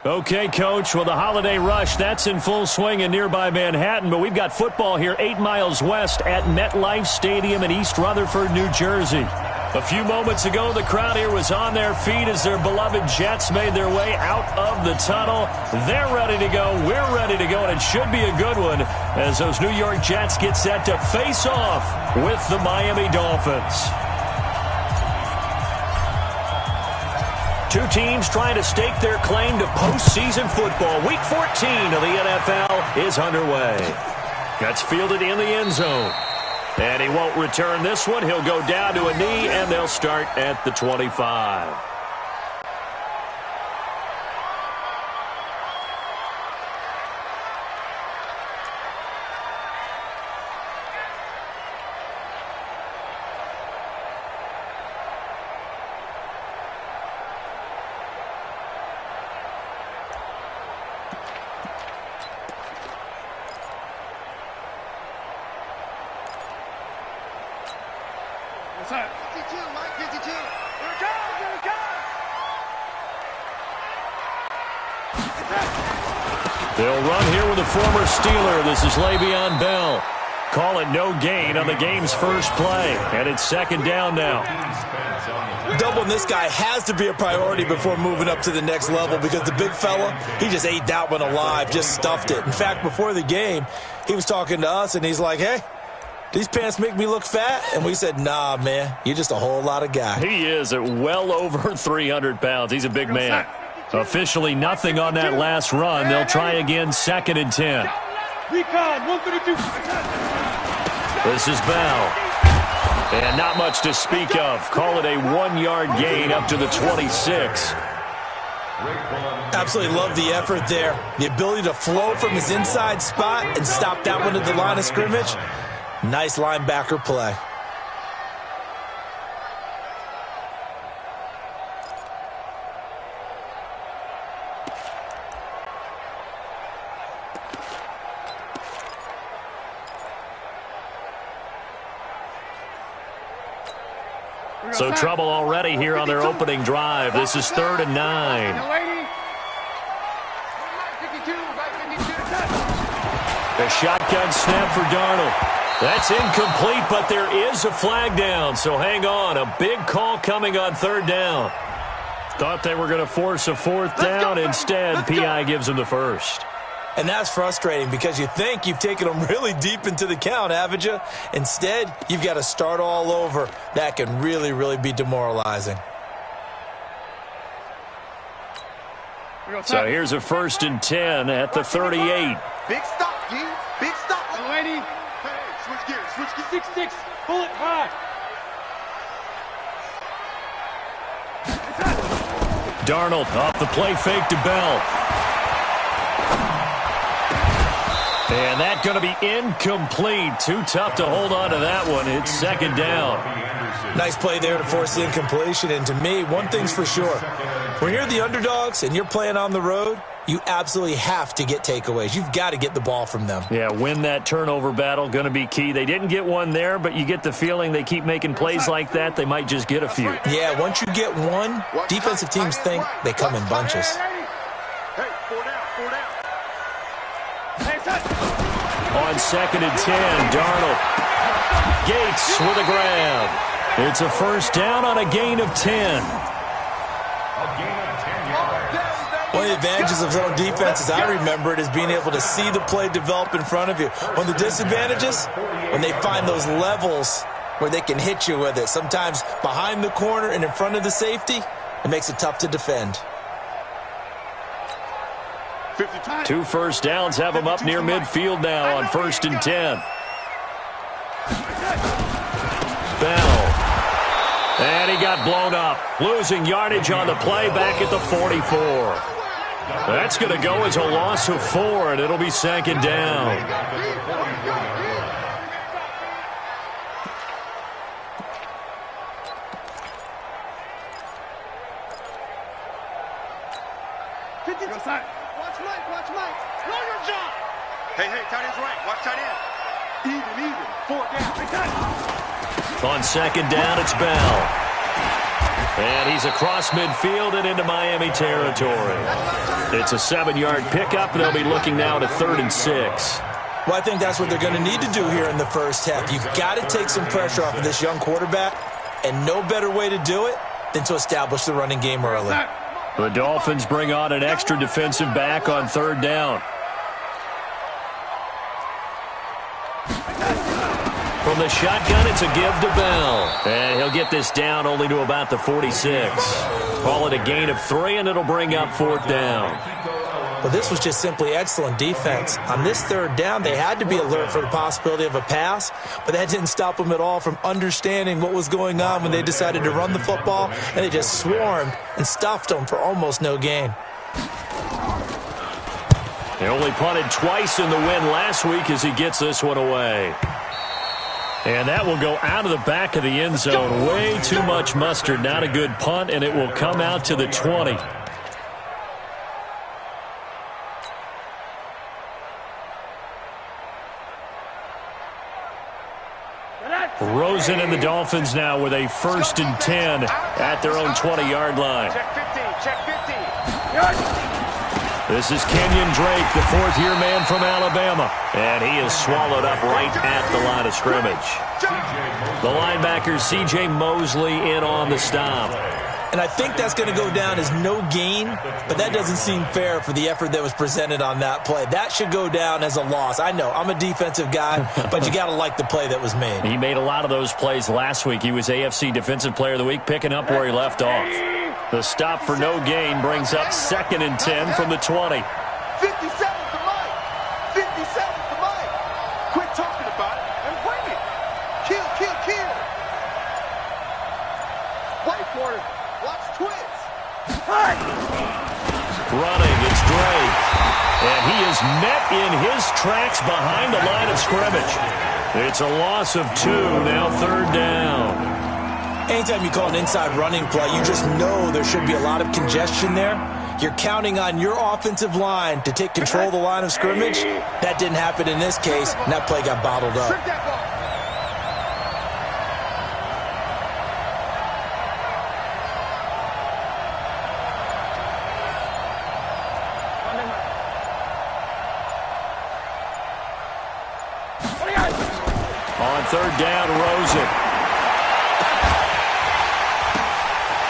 Okay, Coach. Well, the holiday rush, that's in full swing in nearby Manhattan, but we've got football here 8 miles west at MetLife Stadium in East Rutherford, New Jersey. A few moments ago, the crowd here was on their feet as their beloved Jets made their way out of the tunnel. They're ready to go. We're ready to go, and it should be a good one as those New York Jets get set to face off with the Miami Dolphins. Two teams trying to stake their claim to postseason football. Week 14 of the NFL is underway. That's fielded in the end zone. And he won't return this one. He'll go down to a knee, and they'll start at the 25. They'll run here with a former Steeler. This is Le'Veon Bell. Call it no gain on the game's first play. And it's second down now. Doubling this guy has to be a priority before moving up to the next level because the big fella, he just ate that one alive, just stuffed it. In fact, before the game, he was talking to us, and he's like, hey, these pants make me look fat? And we said, nah, man, you're just a whole lot of guy. He is at well over 300 pounds. He's a big man. Officially nothing on that last run. They'll try again, 2nd and 10. This is Bell. And not much to speak of. Call it a 1-yard gain up to the 26. Absolutely love the effort there. The ability to flow from his inside spot and stop that one at the line of scrimmage. Nice linebacker play. So trouble already here on their opening drive. This is 3rd and 9. A shotgun snap for Darnold. That's incomplete, but there is a flag down. So hang on. A big call coming on 3rd down. Thought they were going to force a 4th down. Instead, P.I. gives them the first. And that's frustrating because you think you've taken them really deep into the count, haven't you? Instead, you've got to start all over. That can really, really be demoralizing. So here's a 1st and 10 at the 38. Big stop, G. Big stop. Hey, switch gears. Switch gears. 6-6. Pull it high. Darnold off the play fake to Bell. And that's going to be incomplete. Too tough to hold on to that one. It's 2nd down. Nice play there to force the incompletion. And to me, one thing's for sure. When you're the underdogs and you're playing on the road, you absolutely have to get takeaways. You've got to get the ball from them. Yeah, win that turnover battle, going to be key. They didn't get one there, but you get the feeling they keep making plays like that, they might just get a few. Yeah, once you get one, defensive teams think they come in bunches. Hey, 4 down, 4 down. On 2nd and 10, Darnold. Gates with a grab. It's a 1st down on a gain of 10. One of the advantages of zone defense, as I remember it, is being able to see the play develop in front of you. One of the disadvantages, when they find those levels where they can hit you with it, sometimes behind the corner and in front of the safety, it makes it tough to defend. 2 first downs have them up near midfield now on 1st and 10. Bell. And he got blown up. Losing yardage on the play back at the 44. That's going to go as a loss of 4, and it'll be 2nd down. Watch Mike. Know your job. Hey, tight end's right. Watch tight end. Even. 4 down. On 2nd down, it's Bell. And he's across midfield and into Miami territory. It's a 7-yard pickup. They'll be looking now to 3rd and 6. Well, I think that's what they're going to need to do here in the first half. You've got to take some pressure off of this young quarterback, and no better way to do it than to establish the running game early. The Dolphins bring on an extra defensive back on 3rd down. From the shotgun, it's a give to Bell. And he'll get this down only to about the 46. Call it a gain of 3, and it'll bring up 4th down. Well, this was just simply excellent defense. On this 3rd down, they had to be alert for the possibility of a pass, but that didn't stop them at all from understanding what was going on when they decided to run the football, and they just swarmed and stuffed them for almost no gain. They only punted twice in the win last week as he gets this one away. And that will go out of the back of the end zone. Way too much mustard. Not a good punt, and it will come out to the 20. Rosen and the Dolphins now with a 1st and 10 at their own 20-yard line. Check 15, check 15. This is Kenyon Drake, the 4th-year man from Alabama. And he is swallowed up right at the line of scrimmage. The linebacker, C.J. Mosley, in on the stop. And I think that's going to go down as no gain, but that doesn't seem fair for the effort that was presented on that play. That should go down as a loss. I know, I'm a defensive guy, but you got to like the play that was made. He made a lot of those plays last week. He was AFC Defensive Player of the Week, picking up where he left off. The stop for no gain brings up 2nd and 10 from the 20. 50 seconds to Mike. 50 seconds to Mike. Quit talking about it and bring it. Kill, kill, kill. Wait for it. Watch twins. Running, it's Drake. And he is met in his tracks behind the line of scrimmage. It's a loss of 2, now 3rd down. Anytime you call an inside running play, you just know there should be a lot of congestion there. You're counting on your offensive line to take control of the line of scrimmage. That didn't happen in this case, and that play got bottled up. On 3rd down, Rosen.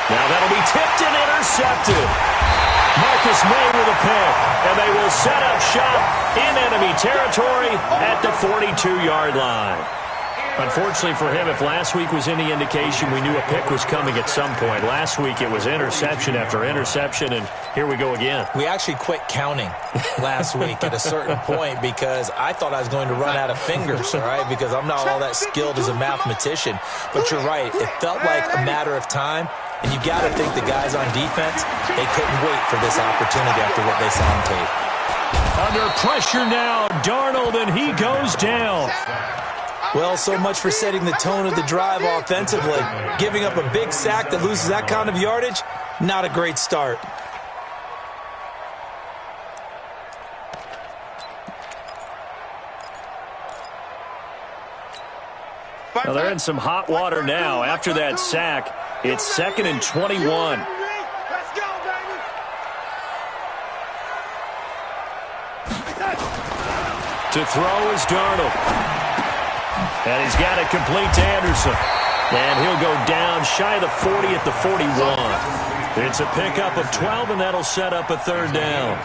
Now that'll be tipped and intercepted. Marcus May with a pick, and they will set up shop in enemy territory at the 42-yard line. Unfortunately for him, if last week was any indication, we knew a pick was coming at some point. Last week it was interception after interception, and here we go again. We actually quit counting last week at a certain point because I thought I was going to run out of fingers, all right, because I'm not all that skilled as a mathematician. But you're right. It felt like a matter of time. And you got to think the guys on defense, they couldn't wait for this opportunity after what they saw on tape. Under pressure now, Darnold, and he goes down. Well, so much for setting the tone of the drive offensively. Giving up a big sack that loses that kind of yardage, not a great start. Well, they're in some hot water now. After that sack, it's 2nd and 21. Let's go, baby. To throw is Darnold. And he's got it complete to Anderson. And he'll go down shy of the 40 at the 41. It's a pickup of 12, and that'll set up a 3rd down.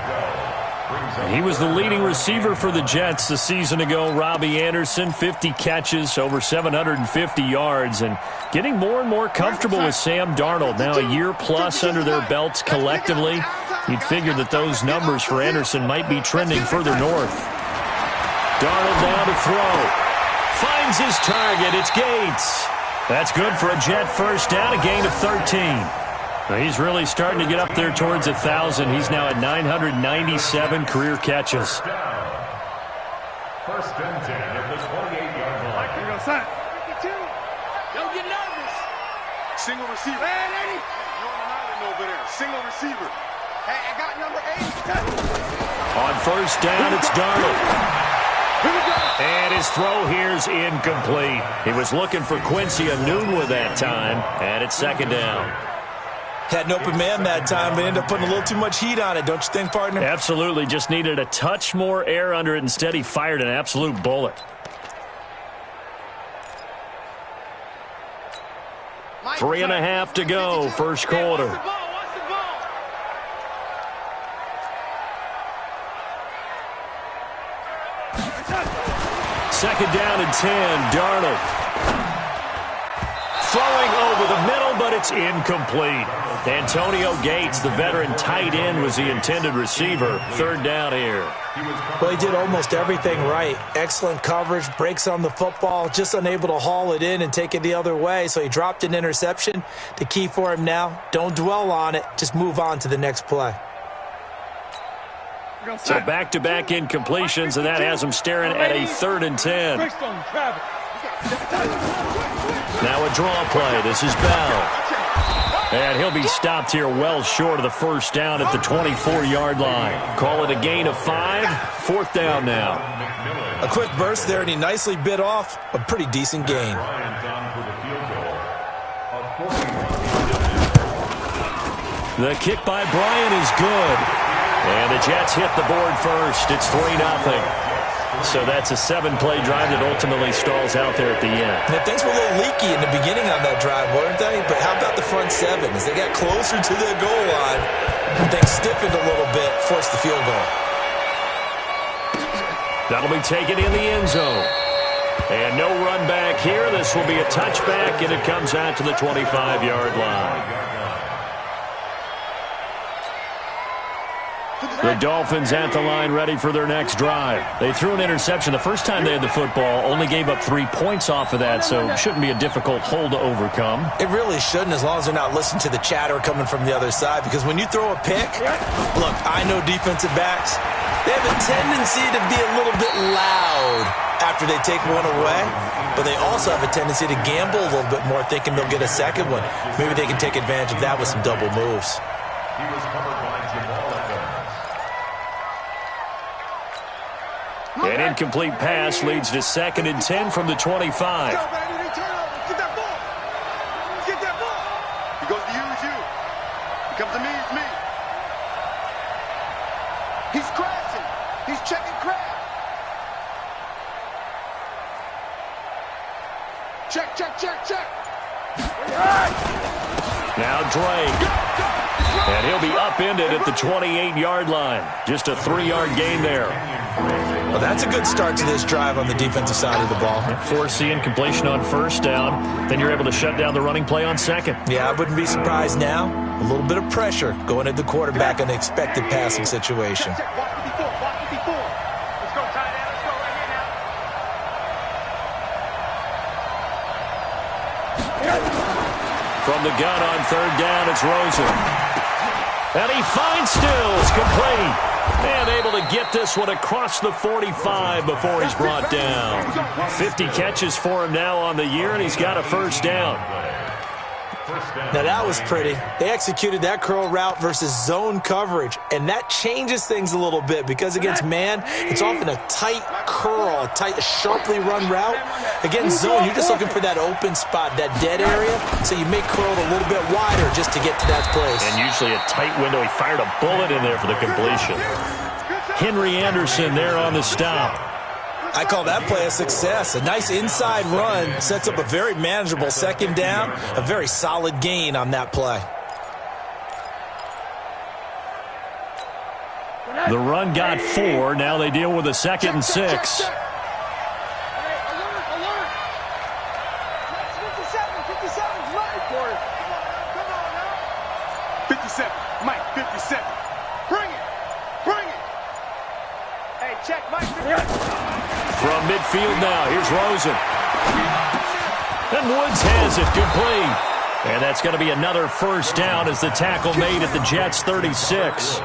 He was the leading receiver for the Jets a season ago. Robbie Anderson, 50 catches, over 750 yards, and getting more and more comfortable with Sam Darnold. Now a year plus under their belts collectively. You'd figure that those numbers for Anderson might be trending further north. Darnold now to throw. Finds his target. It's Gates. That's good for a Jet 1st down, a gain of 13. He's really starting to get up there towards 1,000. He's now at 997 career catches. 1st and 10 at the 28-yard line. Here goes that. 52. Don't get nervous. Single receiver. Hey, lady. You're on an island over there. Single receiver. Hey, I got number 8. On 1st down, it's Darnold. And his throw here's incomplete. He was looking for Quincy Enunwa that time, and it's 2nd down. Had an open man that time, but ended up putting a little too much heat on it, don't you think, partner? Absolutely. Just needed a touch more air under it. Instead, he fired an absolute bullet. 3.5 to go, first quarter. Second down and 10, Darnold. Throwing over the middle, but it's incomplete. Antonio Gates, the veteran tight end, was the intended receiver. Third down here. Well, he did almost everything right. Excellent coverage, breaks on the football, just unable to haul it in and take it the other way, so he dropped an interception. The key for him now, don't dwell on it, just move on to the next play. So back-to-back incompletions, and that has him staring at a 3rd and 10. Now a draw play. This is Bell. And he'll be stopped here well short of the first down at the 24-yard line. Call it a gain of 5. 4th down now. A quick burst there, and he nicely bit off a pretty decent gain. The kick by Bryant is good. And the Jets hit the board first. It's 3-0. So that's a 7-play drive that ultimately stalls out there at the end. Yeah, things were a little leaky in the beginning on that drive, weren't they? But how about the front 7? As they got closer to their goal line, things stiffened a little bit, forced the field goal. That'll be taken in the end zone. And no run back here. This will be a touchback, and it comes out to the 25-yard line. The Dolphins at the line ready for their next drive. They threw an interception the first time they had the football, only gave up 3 points off of that, so it shouldn't be a difficult hole to overcome. It really shouldn't, as long as they're not listening to the chatter coming from the other side, because when you throw a pick, look, I know defensive backs, they have a tendency to be a little bit loud after they take one away, but they also have a tendency to gamble a little bit more, thinking they'll get a second one. Maybe they can take advantage of that with some double moves. He was covered by Jamal. An incomplete pass leads to 2nd and 10 from the 25. Get that ball. Get that ball. He goes to you, it's you. He comes to me, it's me. He's crashing. He's checking crash. Check, check, check, check. Now Drake. And he'll be upended at the 28-yard line. Just a 3-yard gain there. Well, that's a good start to this drive on the defensive side of the ball. Force the incompletion on first down. Then you're able to shut down the running play on second. Yeah, I wouldn't be surprised now. A little bit of pressure going at the quarterback in an expected passing situation. Watch 54, watch 54. Let's go, tight end. Let's go right here now. From the gun on 3rd down, it's Rosen. And he finds Stills, complete. And able to get this one across the 45 before he's brought down. 50 catches for him now on the year, and he's got a first down. Now that was pretty. They executed that curl route versus zone coverage, and that changes things a little bit because against man, it's often a tight curl, a tight, sharply run route. Against zone, you're just looking for that open spot, that dead area, so you may curl it a little bit wider just to get to that place. And usually a tight window. He fired a bullet in there for the completion. Henry Anderson there on the stop. I call that play a success. A nice inside run sets up a very manageable 2nd down, a very solid gain on that play. The run got 4. Now they deal with a 2nd and 6. From midfield now, here's Rosen. And Woods has it complete. And that's going to be another first down as the tackle made at the Jets' 36.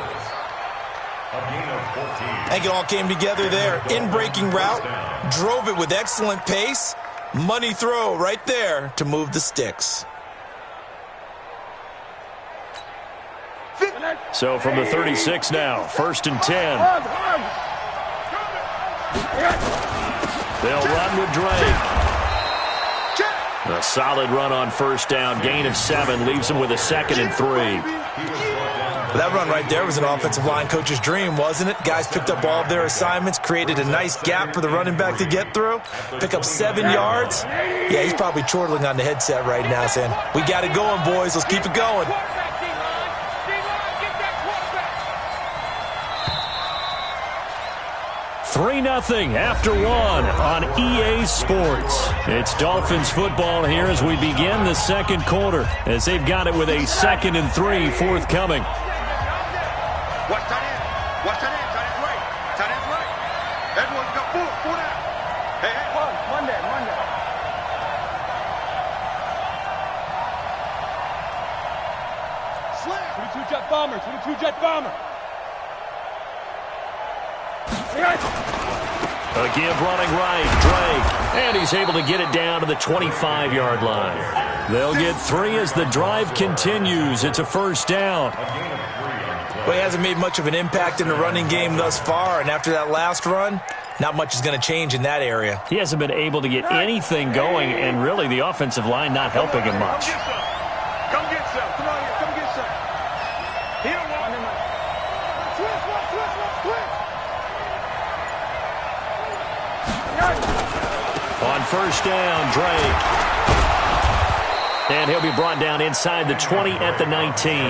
I think it all came together there. In-breaking route, drove it with excellent pace. Money throw right there to move the sticks. So from the 36 now, 1st and 10. They'll run with Drake. A solid run on first down. Gain of 7 leaves him with a 2nd and 3. That run right there was an offensive line coach's dream, wasn't it? Guys picked up all of their assignments, created a nice gap for the running back to get through, pick up 7 yards. Yeah, he's probably chortling on the headset right now saying, we got it going, boys. Let's keep it going. 3-0 after 1 on EA Sports. It's Dolphins football here as we begin the second quarter, as they've got it with a 2nd and 3 forthcoming. Watch tight end. Watch tight end. Tight end's right. Tight end's right. Everyone's got four. Four down. Hey, hey. Monday. Slam. 22 jet bomber. 22 jet bomber. A give running right, Drake. And he's able to get it down to the 25-yard line. They'll get 3 as the drive continues. It's a first down. Well, he hasn't made much of an impact in the running game thus far, and after that last run, not much is going to change in that area. He hasn't been able to get anything going, and really the offensive line not helping him much. Come get some. Come on here. Come get some. Here, one. Twist. On first down, Drake. And he'll be brought down inside the 20 at the 19.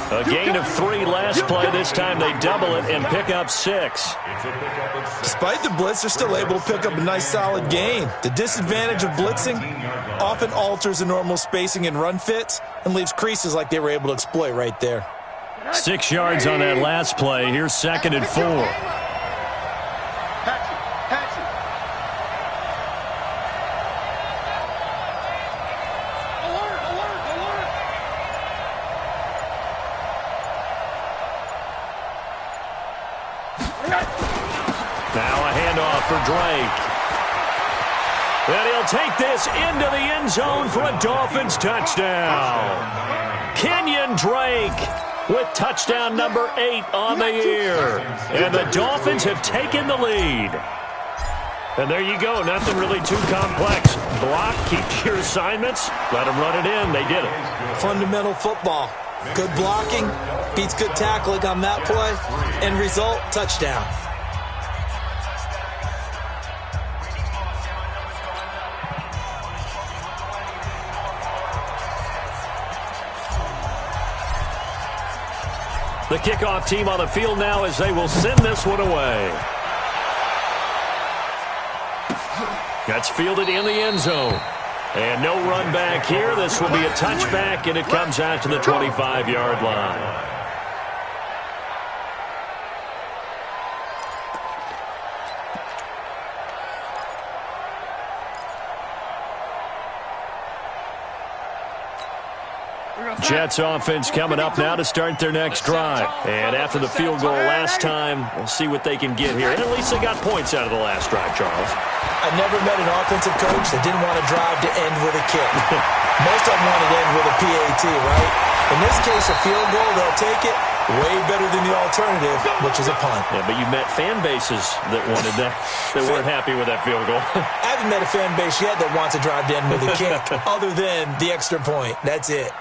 A gain of 3 last play. This time they double it and pick up 6. Despite the blitz, they're still able to pick up a nice solid gain. The disadvantage of blitzing often alters the normal spacing and run fits and leaves creases like they were able to exploit right there. 6 yards on that last play. Here's 2nd and 4. Now a handoff for Drake. And he'll take this into the end zone for a Dolphins touchdown. Kenyon Drake with touchdown number 8 on the year. And the Dolphins have taken the lead. And there you go. Nothing really too complex. Block, keep your assignments, let them run it in. They did it. Fundamental football. Good blocking beats good tackling on that play. End result, touchdown. The kickoff team on the field now as they will send this one away. That's fielded in the end zone. And no run back here. This will be a touchback, and it comes out to the 25-yard line. Jets offense coming up now to start their next drive. And after the field goal last time, we'll see what they can get here. And at least they got points out of the last drive, Charles. I never met an offensive coach that didn't want to drive to end with a kick. Most of them want to end with a PAT, right? In this case, a field goal, they'll take it. Way better than the alternative, which is a punt. Yeah, but you met fan bases that wanted that, that weren't happy with that field goal. I haven't met a fan base yet that wants to drive to end with a kick, other than the extra point. That's it.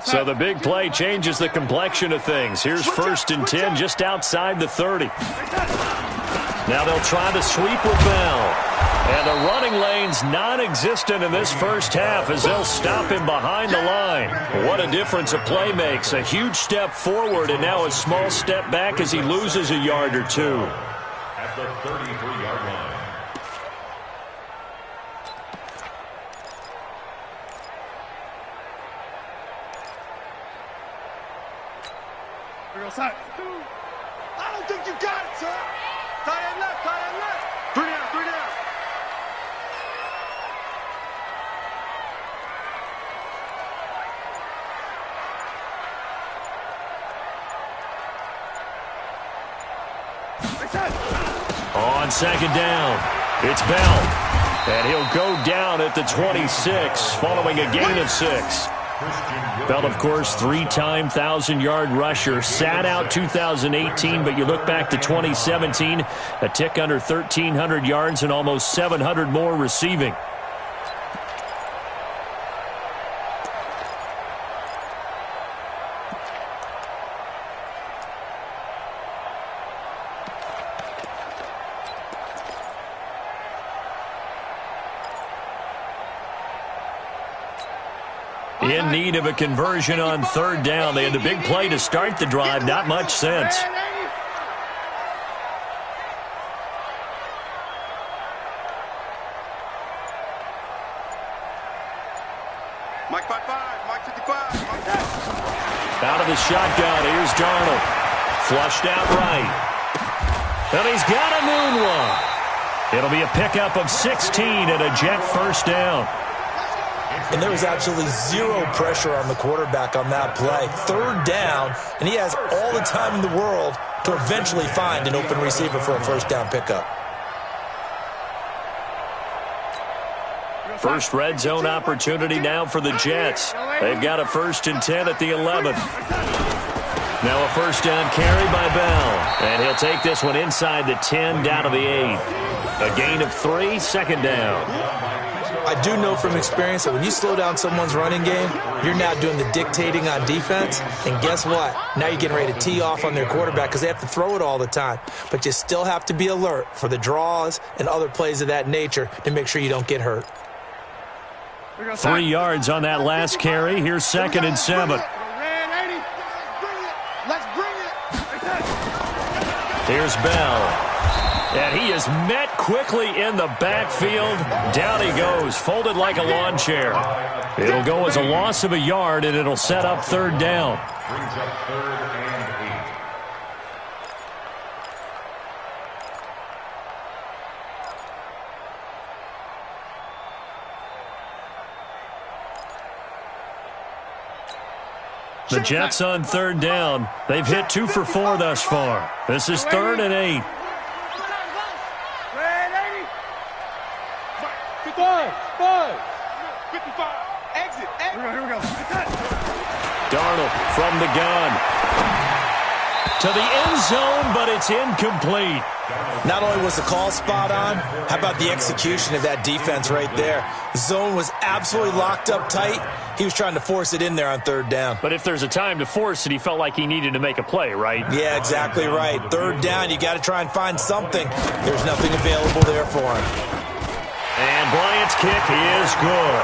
So the big play changes the complexion of things. Here's 1st and 10 just outside the 30. Now they'll try to sweep with Bell. And the running lane's non-existent in this first half as they'll stop him behind the line. What a difference a play makes. A huge step forward and now a small step back as he loses a yard or two. At the 33-yard line. I don't think you got it, sir. Tight end left, tight end left. 3 down, 3 down. On 2nd down, it's Bell. And he'll go down at the 26 following a gain of 6. Bell, of course, three-time 1,000-yard rusher. Sat out 2018, but you look back to 2017, a tick under 1,300 yards and almost 700 more receiving. In need of a conversion on third down. They had the big play to start the drive. Not much sense. Mike 55, Mike 55. Out of the shotgun, here's Darnold. Flushed out right. And he's got a moonwalk. It'll be a pickup of 16 and a Jet first down. And there was absolutely zero pressure on the quarterback on that play. Third down, and he has all the time in the world to eventually find an open receiver for a first down pickup. First red zone opportunity now for the Jets. They've got a 1st and 10 at the 11th. Now a first down carry by Bell. And he'll take this one inside the 10 down to the 8. A gain of 3, second down. I do know from experience that when you slow down someone's running game, you're now doing the dictating on defense. And guess what? Now you're getting ready to tee off on their quarterback because they have to throw it all the time. But you still have to be alert for the draws and other plays of that nature to make sure you don't get hurt. 3 yards on that last carry. Here's 2nd and 7. Here's Bell. And he is met quickly in the backfield. Down he goes, folded like a lawn chair. It'll go as a loss of a yard, and it'll set up third down. Brings up 3rd and 8. The Jets on third down. They've hit 2 for 4 thus far. This is 3rd and 8. 55. Exit. Here we go. Darnold from the gun. To the end zone, but it's incomplete. Not only was the call spot on, how about the execution of that defense right there? Zone was absolutely locked up tight. He was trying to force it in there on third down. But if there's a time to force it, he felt like he needed to make a play, right? Yeah, exactly right. Third down, you got to try and find something. There's nothing available there for him. And Bryant's kick is good.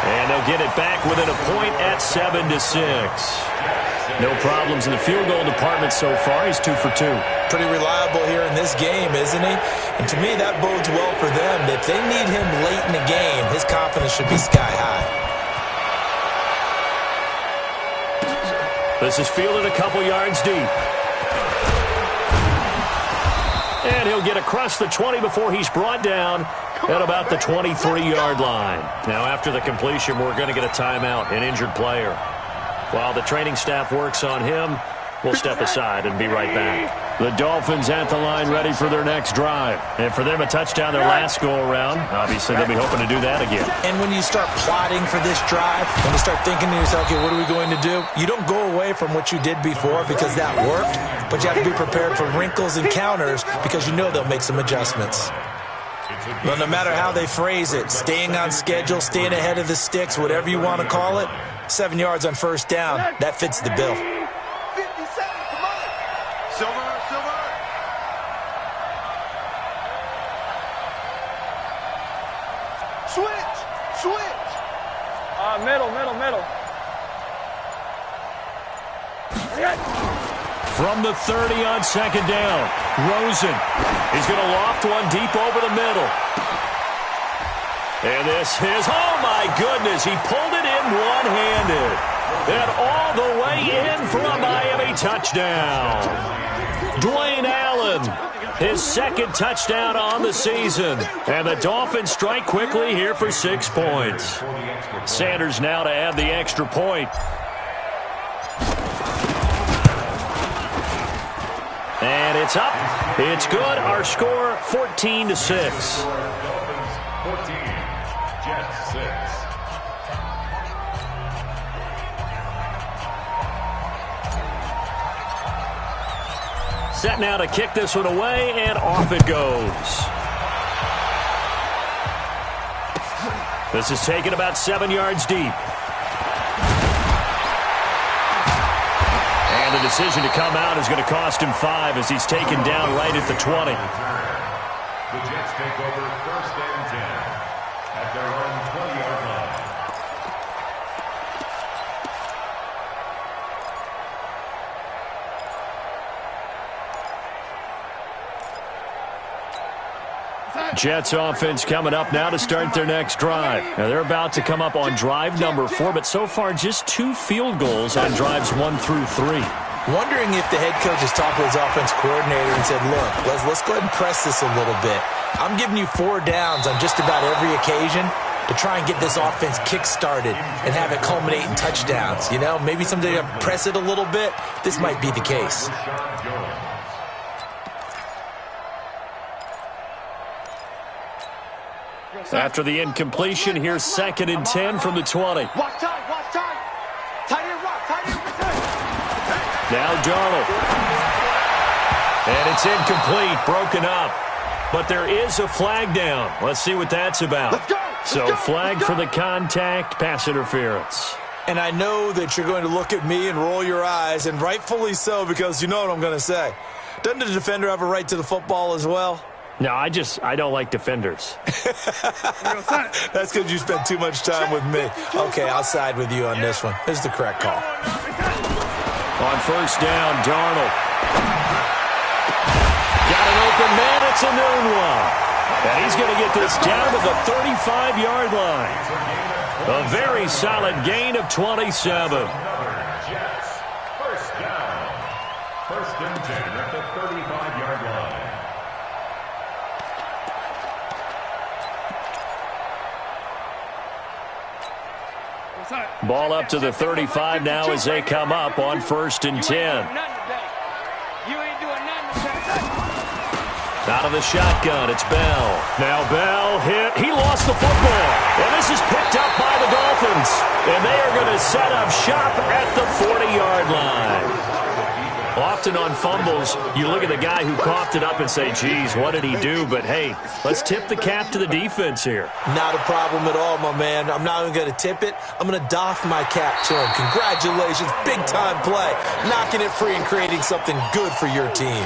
And they'll get it back within a point at 7-6. No problems in the field goal department so far. He's 2 for 2. Pretty reliable here in this game, isn't he? And to me, that bodes well for them. If they need him late in the game, his confidence should be sky high. This is fielded a couple yards deep. And he'll get across the 20 before he's brought down at about the 23-yard line. Now, after the completion, we're going to get a timeout, an injured player. While the training staff works on him, we'll step aside and be right back. The Dolphins at the line ready for their next drive. And for them, a touchdown their last go-around. Obviously, they'll be hoping to do that again. And when you start plotting for this drive, when you start thinking to yourself, okay, what are we going to do? You don't go away from what you did before because that worked, but you have to be prepared for wrinkles and counters because you know they'll make some adjustments. Well, no matter how they phrase it, staying on schedule, staying ahead of the sticks, whatever you want to call it, 7 yards on first down, that fits the bill. 57, come on. Silver. Switch. Middle. From the 30 on second down, Rosen. He's going to loft one deep over the middle. And this is, oh my goodness, he pulled it in one-handed. And all the way in for a Miami touchdown. Dwayne Allen, his 2nd touchdown on the season. And the Dolphins strike quickly here for 6 points. Sanders now to add the extra point. And it's up. It's good. Our score, 14-6. Dolphins 14, Jets 6. set now to kick this one away, and off it goes. This is taken about 7 yards deep. And the decision to come out is going to cost him 5 as he's taken down right at the 20. The Jets take over 1st and 10 at their own 20-yard line. Jets offense coming up now to start their next drive. Now they're about to come up on drive number 4, but so far just 2 field goals on drives 1 through 3. Wondering if the head coach has talked to his offense coordinator and said, look, let's go ahead and press this a little bit. I'm giving you 4 downs on just about every occasion to try and get this offense kick-started and have it culminate in touchdowns. You know, maybe someday I press it a little bit. This might be the case. After the incompletion, here's 2nd and 10 from the 20. Watch time, watch time. Tight end rock, tight end return. Now Darnold. And it's incomplete, broken up. But there is a flag down. Let's see what that's about. Let's go. So flag for the contact, pass interference. And I know that you're going to look at me and roll your eyes, and rightfully so, because you know what I'm going to say. Doesn't the defender have a right to the football as well? No, I don't like defenders. That's because you spent too much time with me. Okay, I'll side with you on this one. This is the correct call. On 1st down, Darnold. Got an open man. It's a noon one. And he's going to get this down to the 35-yard line. A very solid gain of 27. Jets, 1st down. 1st and 10 at the 35-yard line. Ball up to the 35 now as they come up on 1st and 10. Out of the shotgun, it's Bell. Now Bell hit. He lost the football. And this is picked up by the Dolphins. And they are going to set up shop at the 40-yard line. Often on fumbles, you look at the guy who coughed it up and say, geez, what did he do? But, hey, let's tip the cap to the defense here. Not a problem at all, my man. I'm not even going to tip it. I'm going to doff my cap to him. Congratulations. Big-time play. Knocking it free and creating something good for your team.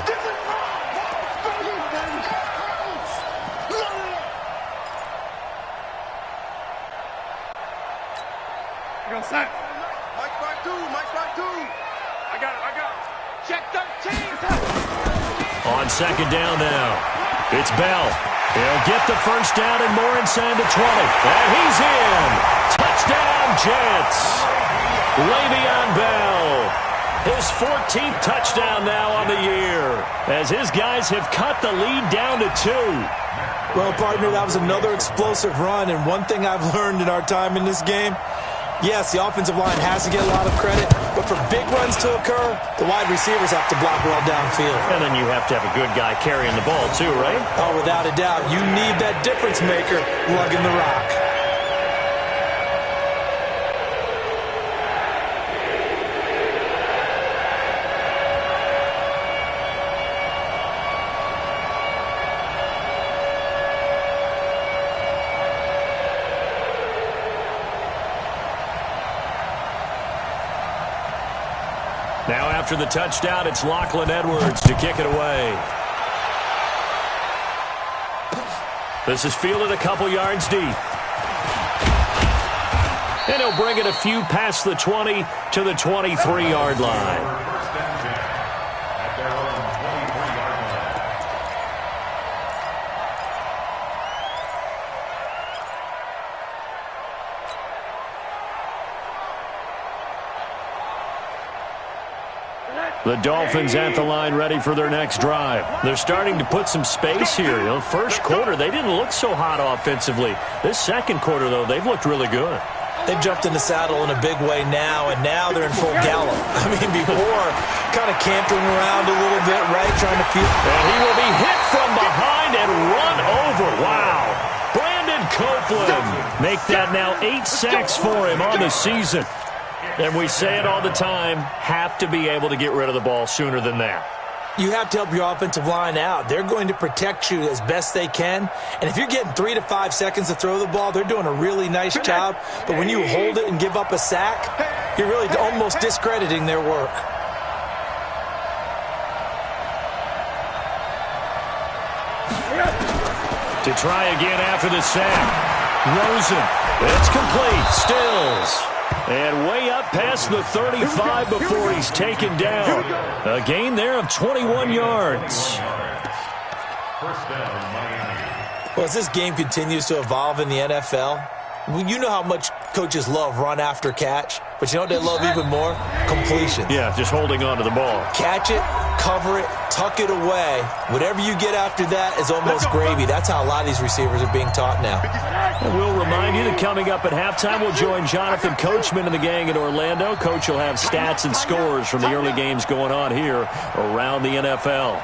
Mike by two. I got it. Check 13. On 2nd down now, it's Bell. He'll get the 1st down and more inside the 20. And he's in. Touchdown, Jets. Le'Veon Bell. His 14th touchdown now on the year, as his guys have cut the lead down to 2. Well, partner, that was another explosive run, and one thing I've learned in our time in this game, yes, the offensive line has to get a lot of credit, but for big runs to occur, the wide receivers have to block well downfield. And then you have to have a good guy carrying the ball too, right? Oh, without a doubt. You need that difference maker lugging the rock. Now after the touchdown, it's Lachlan Edwards to kick it away. This is fielded a couple yards deep. And he'll bring it a few past the 20 to the 23-yard line. The Dolphins at the line ready for their next drive. They're starting to put some space here. You know, first quarter, they didn't look so hot offensively. This second quarter, though, they've looked really good. They've jumped in the saddle in a big way now, and now they're in full gallop. I mean, before, kind of cantering around a little bit, right, trying to feel. And he will be hit from behind and run over. Wow. Brandon Copeland. Make that now 8 sacks for him on the season. And we say it all the time, have to be able to get rid of the ball sooner than that. you have to help your offensive line out. They're going to protect you as best they can. And if you're getting 3 to 5 seconds to throw the ball, they're doing a really nice job. But when you hold it and give up a sack, you're really almost discrediting their work. To try again after the sack. Rosen. It's complete. Stills. And way up past the 35 before he's taken down. A gain there of 21 yards. First down, Miami. Well, as this game continues to evolve in the NFL, you know how much coaches love run after catch, but you know what they love even more? Completion. Yeah, just holding on to the ball. Catch it, cover it, tuck it away. Whatever you get after that is almost gravy. That's how a lot of these receivers are being taught now. And we'll remind you that coming up at halftime, we'll join Jonathan Coachman and the gang in Orlando. Coach will have stats and scores from the early games going on here around the NFL.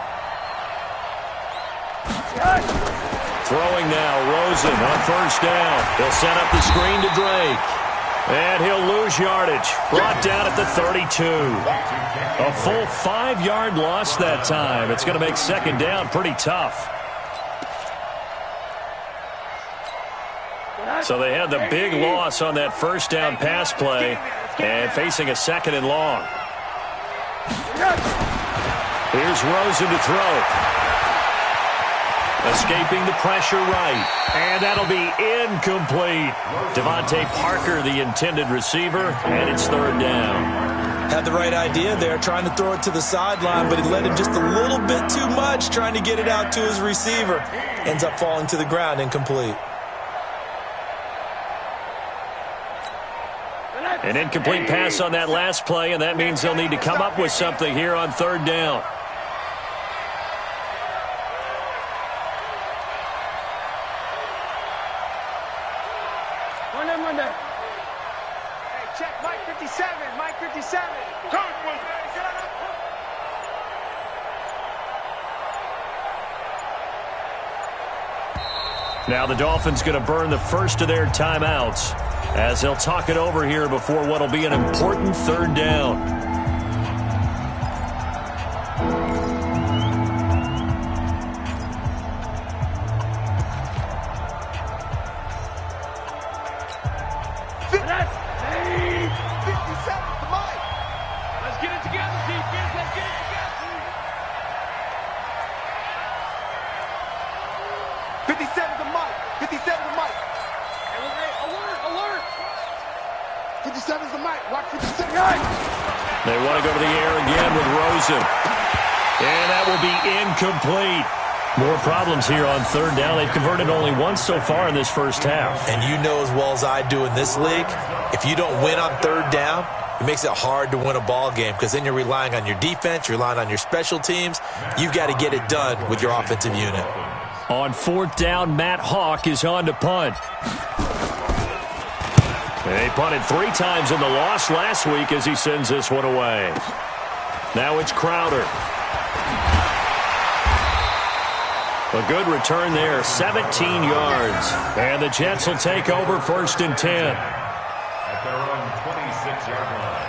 Throwing now, Rosen on first down. He'll set up the screen to Drake. And he'll lose yardage. Brought down at the 32. A full 5-yard loss that time. It's going to make second down pretty tough. So they had the big loss on that first down pass play and facing a second and long. Here's Rosen to throw. Escaping the pressure right. And that'll be incomplete. Devontae Parker, the intended receiver, and it's third down. Had the right idea there, trying to throw it to the sideline, but he led him just a little bit too much, trying to get it out to his receiver. Ends up falling to the ground, incomplete. An incomplete pass on that last play, and that means they'll need to come up with something here on third down. Monday. Hey, check Mike 57. Mike 57. Now the Dolphins going to burn the first of their timeouts as they'll talk it over here before what will be an important third down. They want to go to the air again with Rosen. And that will be incomplete. More problems here on third down. They've converted only once so far in this first half. And you know as well as I do in this league, if you don't win on third down, it makes it hard to win a ball game because then you're relying on your defense, you're relying on your special teams. You've got to get it done with your offensive unit. On fourth down, Matt Hawk is on to punt. They punted 3 times in the loss last week as he sends this one away. Now it's Crowder. A good return there, 17 yards. And the Jets will take over first and 10. At their own 26-yard line.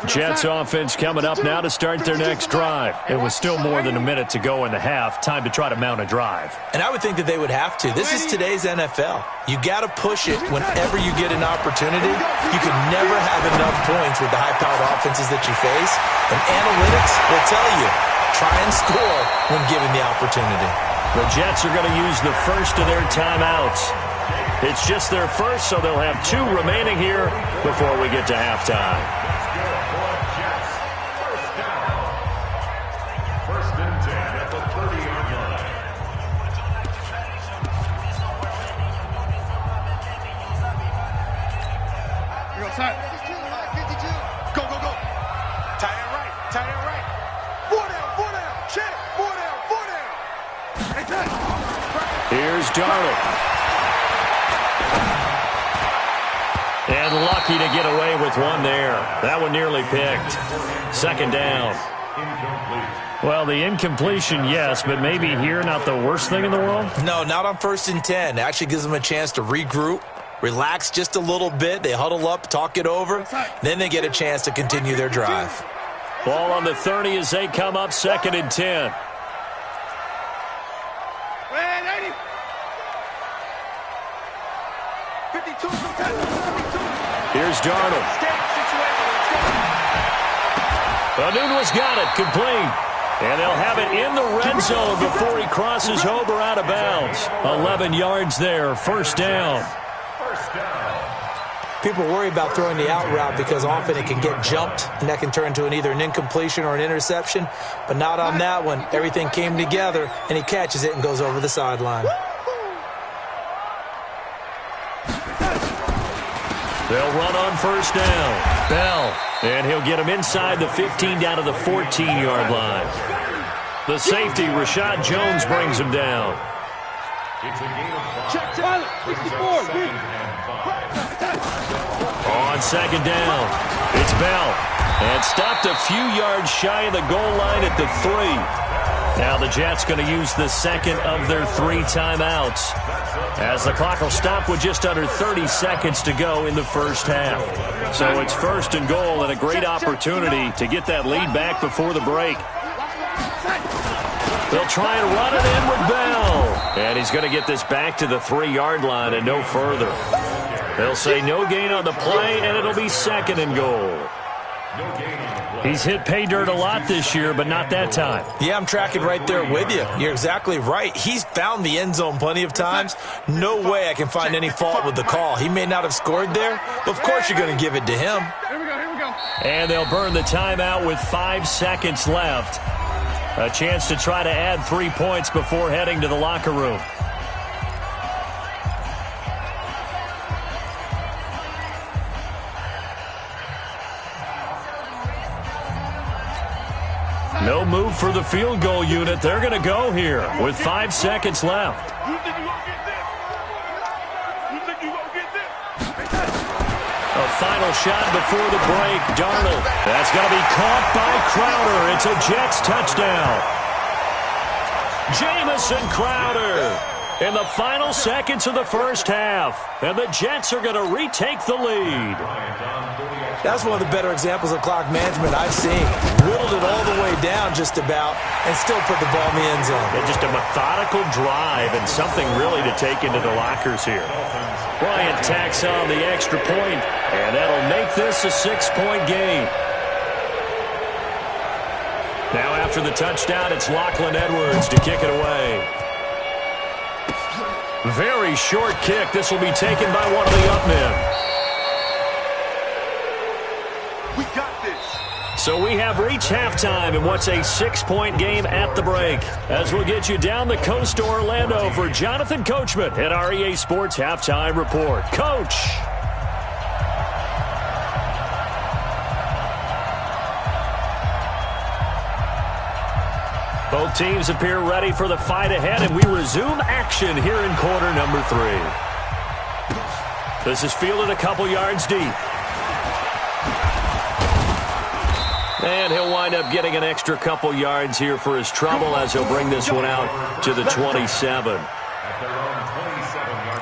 Jets offense coming up now to start their next drive. It was still more than a minute to go in the half. Time to try to mount a drive. And I would think that they would have to. This is today's NFL. You got to push it whenever you get an opportunity. You can never have enough points with the high-powered offenses that you face. And analytics will tell you, try and score when given the opportunity. The Jets are going to use the first of their timeouts. It's just their first, so they'll have 2 remaining here before we get to halftime. Go, go, go. Tight end right. Tight end right. 4 down. Check. 4 down. Hey, touch. Here's Darnold. And lucky to get away with one there. That one nearly picked. Second down. Well, the incompletion, yes, but maybe here not the worst thing in the world? No, not on first and 10. It actually gives them a chance to regroup, relax just a little bit. They huddle up, talk it over. Then they get a chance to continue their drive. Ball on the 30 as they come up 2nd and 10. Here's Darnold. Anunwa's got it, complete. And they'll have it in the red zone before he crosses over out of bounds. 11 yards there, 1st down. People worry about throwing the out route because often it can get jumped, and that can turn into either an incompletion or an interception. But not on that one. Everything came together, and he catches it and goes over the sideline. They'll run on 1st down. Bell. And he'll get him inside the 15 down to the 14-yard line. The safety, Rashad Jones, brings him down. It's a gain of 5. Check, silent, 64. On 2nd down, it's Bell. And stopped a few yards shy of the goal line at the 3. Now the Jets going to use the 2nd of their 3 timeouts, as the clock will stop with just under 30 seconds to go in the 1st half. So it's 1st and goal, and a great opportunity to get that lead back before the break. They'll try and run it in with Bell. And he's going to get this back to the 3-yard line and no further. They'll say no gain on the play, and it'll be 2nd and goal. He's hit pay dirt a lot this year, but not that time. Yeah, I'm tracking right there with you. You're exactly right. He's found the end zone plenty of times. No way I can find any fault with the call. He may not have scored there, but of course you're going to give it to him. Here we go. And they'll burn the timeout with 5 seconds left. A chance to try to add 3 points before heading to the locker room. No move for the field goal unit. They're going to go here with 5 seconds left. You think you gonna get this? You think you gonna get this? A final shot before the break. Darnold. That's going to be caught by Crowder. It's a Jets touchdown. Jamison Crowder in the final seconds of the 1st half. And the Jets are going to retake the lead. That's one of the better examples of clock management I've seen. Whittled it all the way down just about and still put the ball in the end zone. And just a methodical drive and something really to take into the lockers here. Bryant tacks on the extra point, and that'll make this a 6-point game. Now after the touchdown, it's Lachlan Edwards to kick it away. Very short kick. This will be taken by one of the up men. We got this. So we have reached halftime in what's a 6-point game at the break. As we'll get you down the coast to Orlando for Jonathan Coachman at our EA Sports Halftime Report. Coach. Both teams appear ready for the fight ahead, and we resume action here in quarter number 3. This is fielded a couple yards deep. And he'll wind up getting an extra couple yards here for his trouble as he'll bring this one out to the 27. At their own 27-yard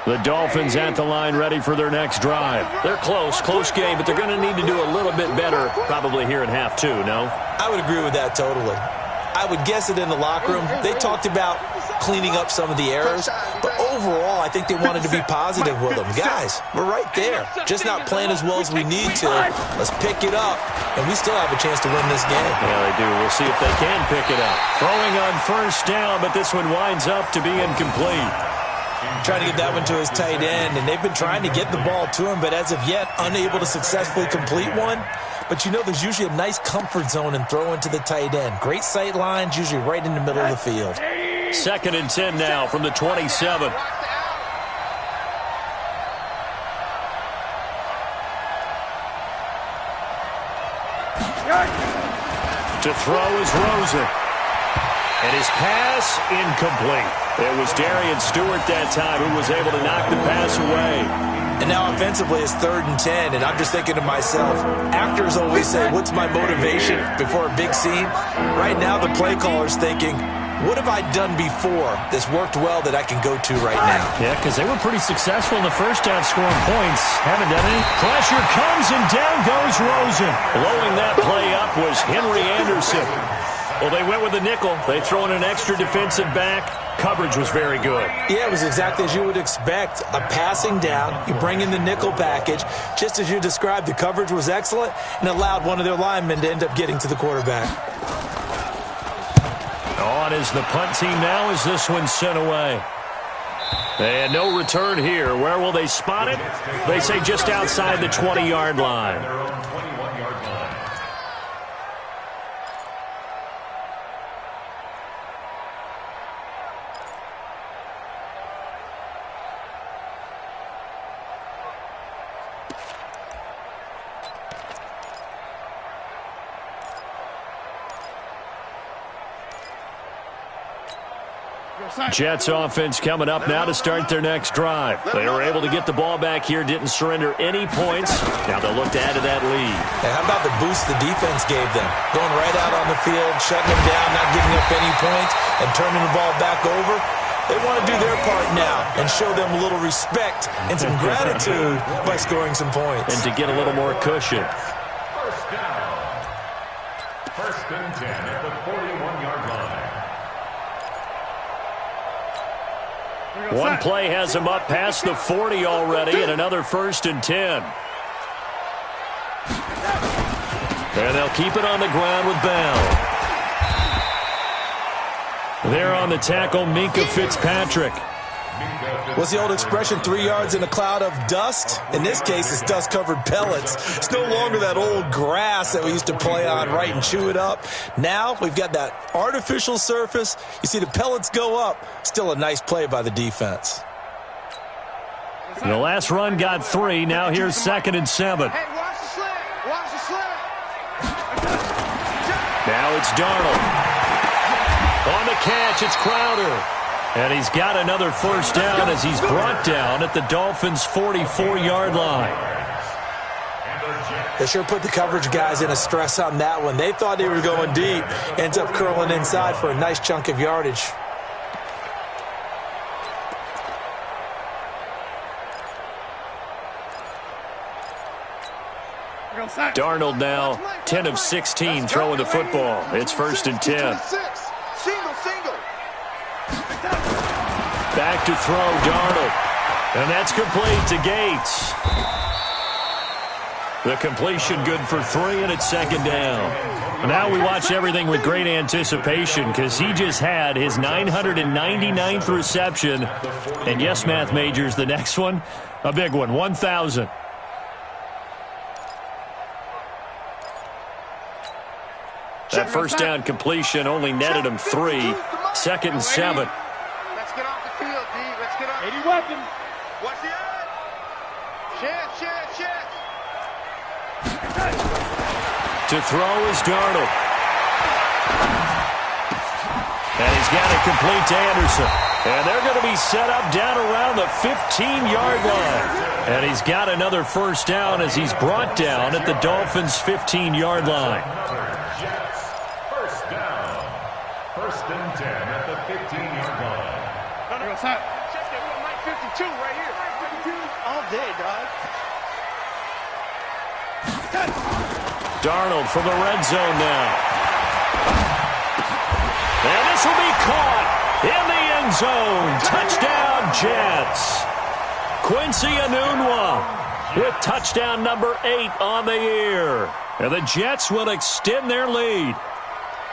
line. The Dolphins at the line ready for their next drive. They're close game, but they're going to need to do a little bit better probably here in half 2, no? I would agree with that totally. I would guess it in the locker room. They talked about cleaning up some of the errors, but overall, I think they wanted to be positive with them. Guys, we're right there. Just not playing as well as we need to. Let's pick it up, and we still have a chance to win this game. Yeah, they do. We'll see if they can pick it up. Throwing on 1st down, but this one winds up to be incomplete. Trying to get that one to his tight end, and they've been trying to get the ball to him, but as of yet, unable to successfully complete one. But you know, there's usually a nice comfort zone in throwing to the tight end. Great sight lines, usually right in the middle of the field. 2nd and 10 now from the 27. To throw is Rosen. And his pass incomplete. It was Darian Stewart that time who was able to knock the pass away. And now offensively it's 3rd and 10, and I'm just thinking to myself, actors always say, what's my motivation before a big scene? Right now the play caller's thinking, what have I done before that's worked well that I can go to right now? Yeah, because they were pretty successful in the first half scoring points. Haven't done any. Pressure comes and down goes Rosen. Blowing that play up was Henry Anderson. Well, they went with a nickel. They throw in an extra defensive back. Coverage was very good. Yeah, it was exactly as you would expect. A passing down. You bring in the nickel package. Just as you described, the coverage was excellent and allowed one of their linemen to end up getting to the quarterback. On is the punt team now as this one's sent away. And no return here. Where will they spot it? They say just outside the 20-yard line. Their own 21-yard line. Jets offense coming up now to start their next drive. They were able to get the ball back here, didn't surrender any points. Now they'll look to add to that lead. And how about the boost the defense gave them? Going right out on the field, shutting them down, not giving up any points, and turning the ball back over. They want to do their part now and show them a little respect and some gratitude by scoring some points. And to get a little more cushion. First down. 1st and 10 at the 41-yard line. One play has him up past the 40 already, and another 1st and 10. And they'll keep it on the ground with Bell. There on the tackle, Minkah Fitzpatrick. What's the old expression, 3 yards in a cloud of dust? In this case, it's dust-covered pellets. It's no longer that old grass that we used to play on, right, and chew it up. Now we've got that artificial surface. You see the pellets go up. Still a nice play by the defense. The last run got 3. Now here's 2nd and 7. Hey, watch the slant. Watch the slant. Now it's Darnold. On the catch, it's Crowder. And he's got another 1st down as he's brought down at the Dolphins' 44-yard line. They sure put the coverage guys in a stress on that one. They thought they were going deep. Ends up curling inside for a nice chunk of yardage. Darnold now 10 of 16 throwing the football. It's 1st and 10. Single. Back to throw, Darnold. And that's complete to Gates. The completion good for 3, and it's 2nd down. Now we watch everything with great anticipation because he just had his 999th reception. And yes, math majors, the next one, a big one, 1,000. That 1st down completion only netted him 3. 2nd and 7. Let's get off the field, D. Let's get off. 80 weapon. What's the ad? Check. To throw is Darnold. And he's got it complete to Anderson. And they're going to be set up down around the 15-yard line. And he's got another 1st down as he's brought down at the Dolphins' 15-yard line. First down. 1st and 10 at the 15-yard line. Check that. We got Mike 52 right here. Mike 52 all day, dog. Darnold from the red zone now. And this will be caught in the end zone. Touchdown, Jets. Quincy Enunwa with touchdown number 8 on the year. And the Jets will extend their lead.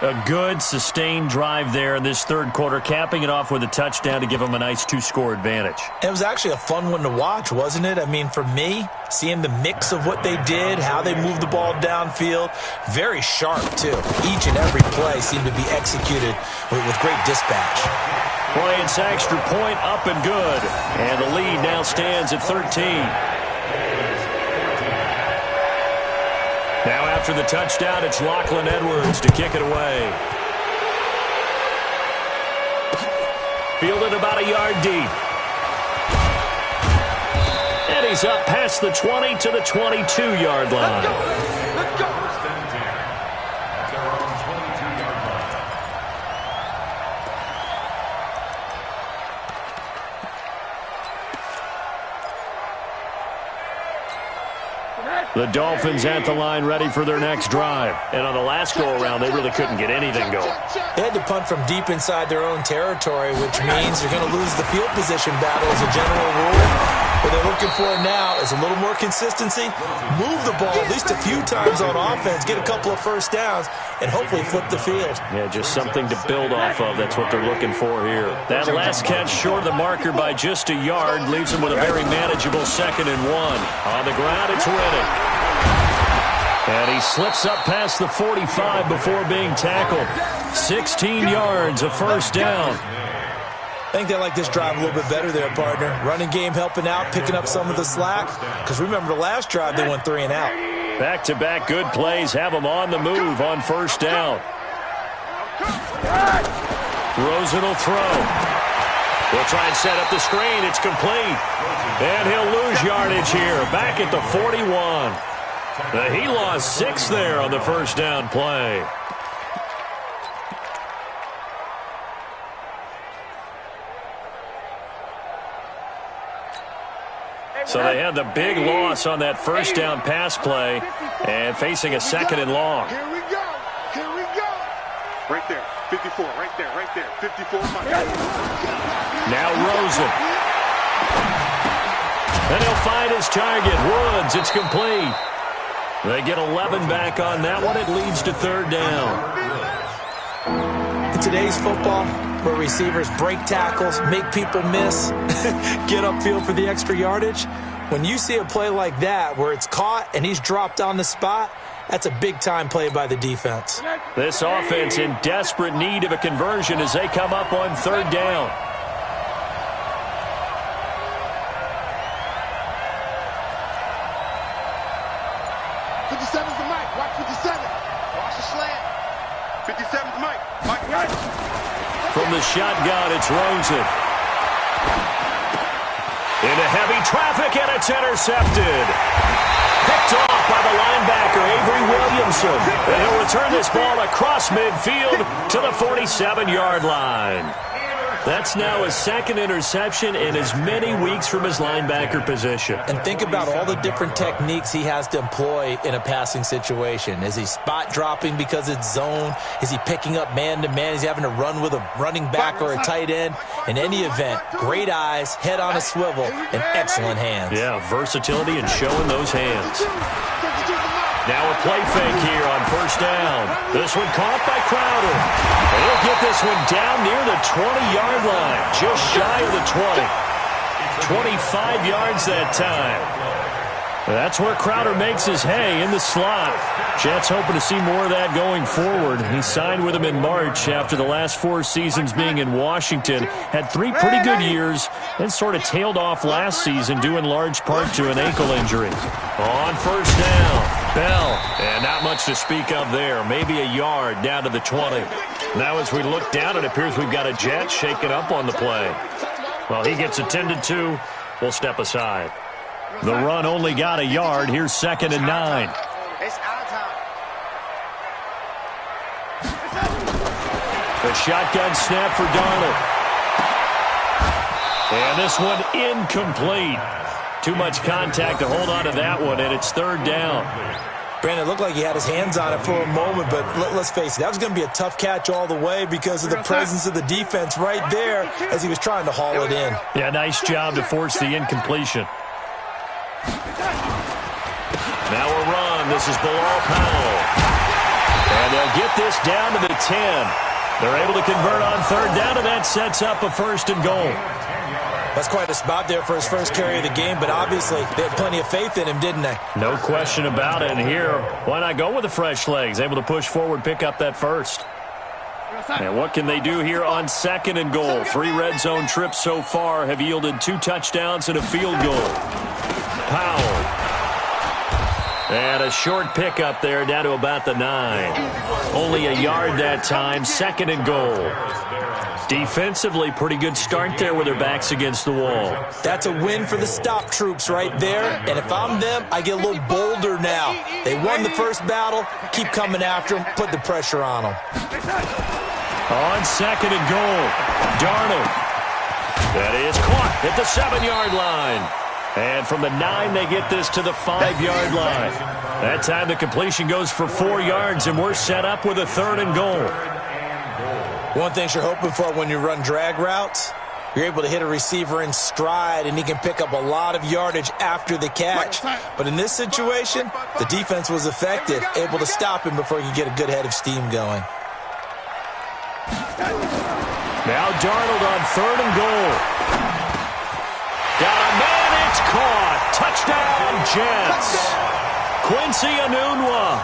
A good, sustained drive there in this 3rd quarter, capping it off with a touchdown to give them a nice 2-score advantage. It was actually a fun one to watch, wasn't it? I mean, for me, seeing the mix of what they did, how they moved the ball downfield, very sharp, too. Each and every play seemed to be executed with great dispatch. Boy, it's extra point up and good. And the lead now stands at 13. Now after the touchdown, it's Lachlan Edwards to kick it away. Fielded about a yard deep. And he's up past the 20 to the 22-yard line. Let's go. First and 10 at their own 22-yard line. The Dolphins at the line ready for their next drive. And on the last go-around, they really couldn't get anything going. They had to punt from deep inside their own territory, which means they're going to lose the field position battle as a general rule. What they're looking for now is a little more consistency, move the ball at least a few times on offense, get a couple of first downs, and hopefully flip the field. Yeah, just something to build off of. That's what they're looking for here. That last catch short of the marker by just a yard leaves them with a very manageable 2nd and 1. On the ground, it's Riddick. And he slips up past the 45 before being tackled. 16 yards, a first down. I think they like this drive a little bit better there, partner. Running game helping out, picking up some of the slack. Because remember the last drive, they went 3 and out. Back-to-back good plays have them on the move on first down. Rosen will throw. We'll try and set up the screen. It's complete. And he'll lose yardage here. Back at the 41. He lost 6 there on the first down play. So they had the big loss on that first down pass play and facing a 2nd and long. Here we go. Here we go. Right there. 54. Right there. Right there. 54. Now Rosen. And he'll find his target. Woods. It's complete. They get 11 back on that one. It leads to 3rd down. In today's football, where receivers break tackles, make people miss, get upfield for the extra yardage, when you see a play like that where it's caught and he's dropped on the spot, that's a big-time play by the defense. This offense in desperate need of a conversion as they come up on 3rd down. From the shotgun, it's Rosen. Into heavy traffic, and it's intercepted. Picked off by the linebacker, Avery Williamson. And he'll return this ball across midfield to the 47-yard line. That's now his 2nd interception in as many weeks from his linebacker position. And think about all the different techniques he has to employ in a passing situation. Is he spot dropping because it's zone? Is he picking up man-to-man? Is he having to run with a running back or a tight end? In any event, great eyes, head on a swivel, and excellent hands. Yeah, versatility and showing those hands. Now a play fake here on first down. This one caught by Crowder. And he'll get this one down near the 20-yard line, just shy of the 20. 25 yards that time. That's where Crowder makes his hay in the slot. Jets hoping to see more of that going forward. He signed with them in March after the last 4 seasons being in Washington. Had 3 pretty good years, then sort of tailed off last season due in large part to an ankle injury. On first down, Bell. And not much to speak of there. Maybe a yard down to the 20. Now as we look down, it appears we've got a Jet shaking up on the play. Well, he gets attended to. We'll step aside. The run only got a yard. Here's 2nd and 9. It's our time. The shotgun snap for Darnold. And this one incomplete. Too much contact to hold on to that one, and it's 3rd down. Brandon, it looked like he had his hands on it for a moment, but let's face it, that was going to be a tough catch all the way because of the presence of the defense right there as he was trying to haul it in. Yeah, nice job to force the incompletion. Now a run. This is Bilal Powell. And they'll get this down to the 10. They're able to convert on 3rd down, and that sets up a 1st and goal. That's quite a spot there for his first carry of the game, but obviously they had plenty of faith in him, didn't they? No question about it. And here, why not go with the fresh legs? Able to push forward, pick up that 1st. And what can they do here on 2nd and goal? 3 red zone trips so far have yielded 2 touchdowns and a field goal. Powell. And a short pickup there down to about the 9. Only a yard that time, 2nd and goal. Defensively, pretty good start there with their backs against the wall. That's a win for the stop troops right there. And if I'm them, I get a little bolder now. They won the first battle. Keep coming after them. Put the pressure on them. On second and goal, Darnold. That is caught at the 7-yard line. And from the 9, they get this to the 5-yard line. That time the completion goes for 4 yards, and we're set up with a 3rd and goal. One thing you're hoping for when you run drag routes, you're able to hit a receiver in stride, and he can pick up a lot of yardage after the catch. But in this situation, the defense was effective, able to stop him before he could get a good head of steam going. Now Darnold on 3rd and goal. Got a man, it's caught. Touchdown, Jets. Quincy Enunwa,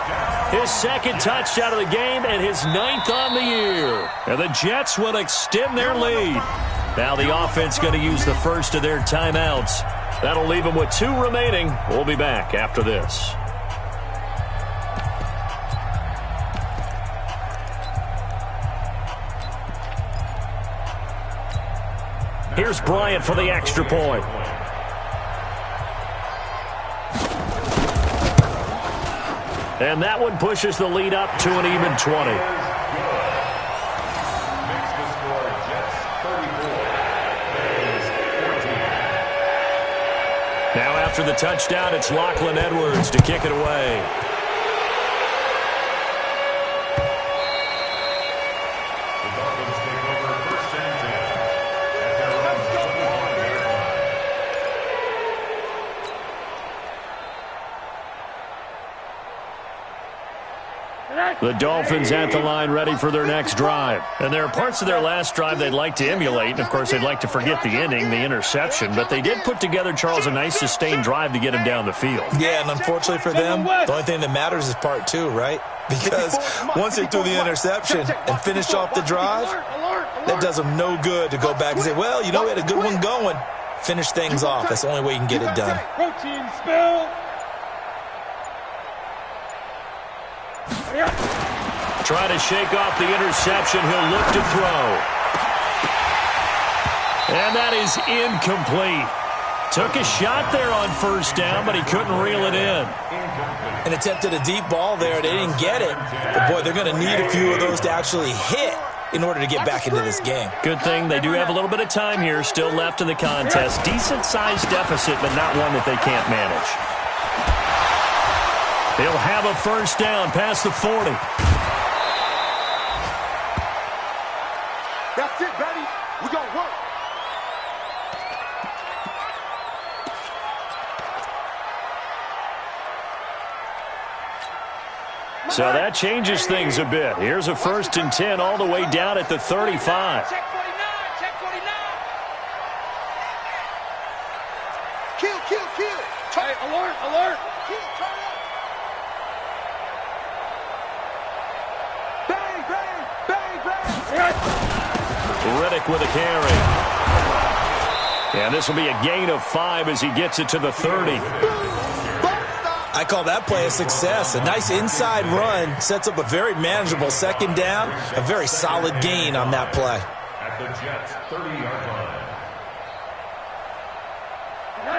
his 2nd touchdown of the game and his 9th on the year. And the Jets will extend their lead. Now the offense going to use the first of their timeouts. That'll leave them with 2 remaining. We'll be back after this. Here's Bryant for the extra point. And that one pushes the lead up to an even 20. Now after the touchdown, it's Lachlan Edwards to kick it away. The Dolphins at the line ready for their next drive. And there are parts of their last drive they'd like to emulate. And, of course, they'd like to forget the inning, the interception. But they did put together, Charles, a nice sustained drive to get him down the field. Yeah, and unfortunately for them, the only thing that matters is part 2, right? Because once they threw the interception and finished off the drive, that does them no good to go back and say, well, you know, we had a good one going. Finish things off. That's the only way you can get it done. Protein spill. Trying to shake off the interception. He'll look to throw. And that is incomplete. Took a shot there on 1st down, but he couldn't reel it in. And attempted a deep ball there. They didn't get it. But, boy, they're going to need a few of those to actually hit in order to get back into this game. Good thing they do have a little bit of time here still left in the contest. Decent-sized deficit, but not one that they can't manage. He'll have a 1st down past the 40. That's it, baby. We gonna work. So that changes things a bit. Here's a 1st and 10 all the way down at the 35. Check 49, check 49. Kill, kill, kill. Hey, alert, alert. Kill, turn up. Bang, bang, bang, bang. Riddick with a carry. And this will be a gain of 5 as he gets it to the 30. I call that play a success. A nice inside run sets up a very manageable 2nd down. A very solid gain on that play. At the Jets' 30-yard line.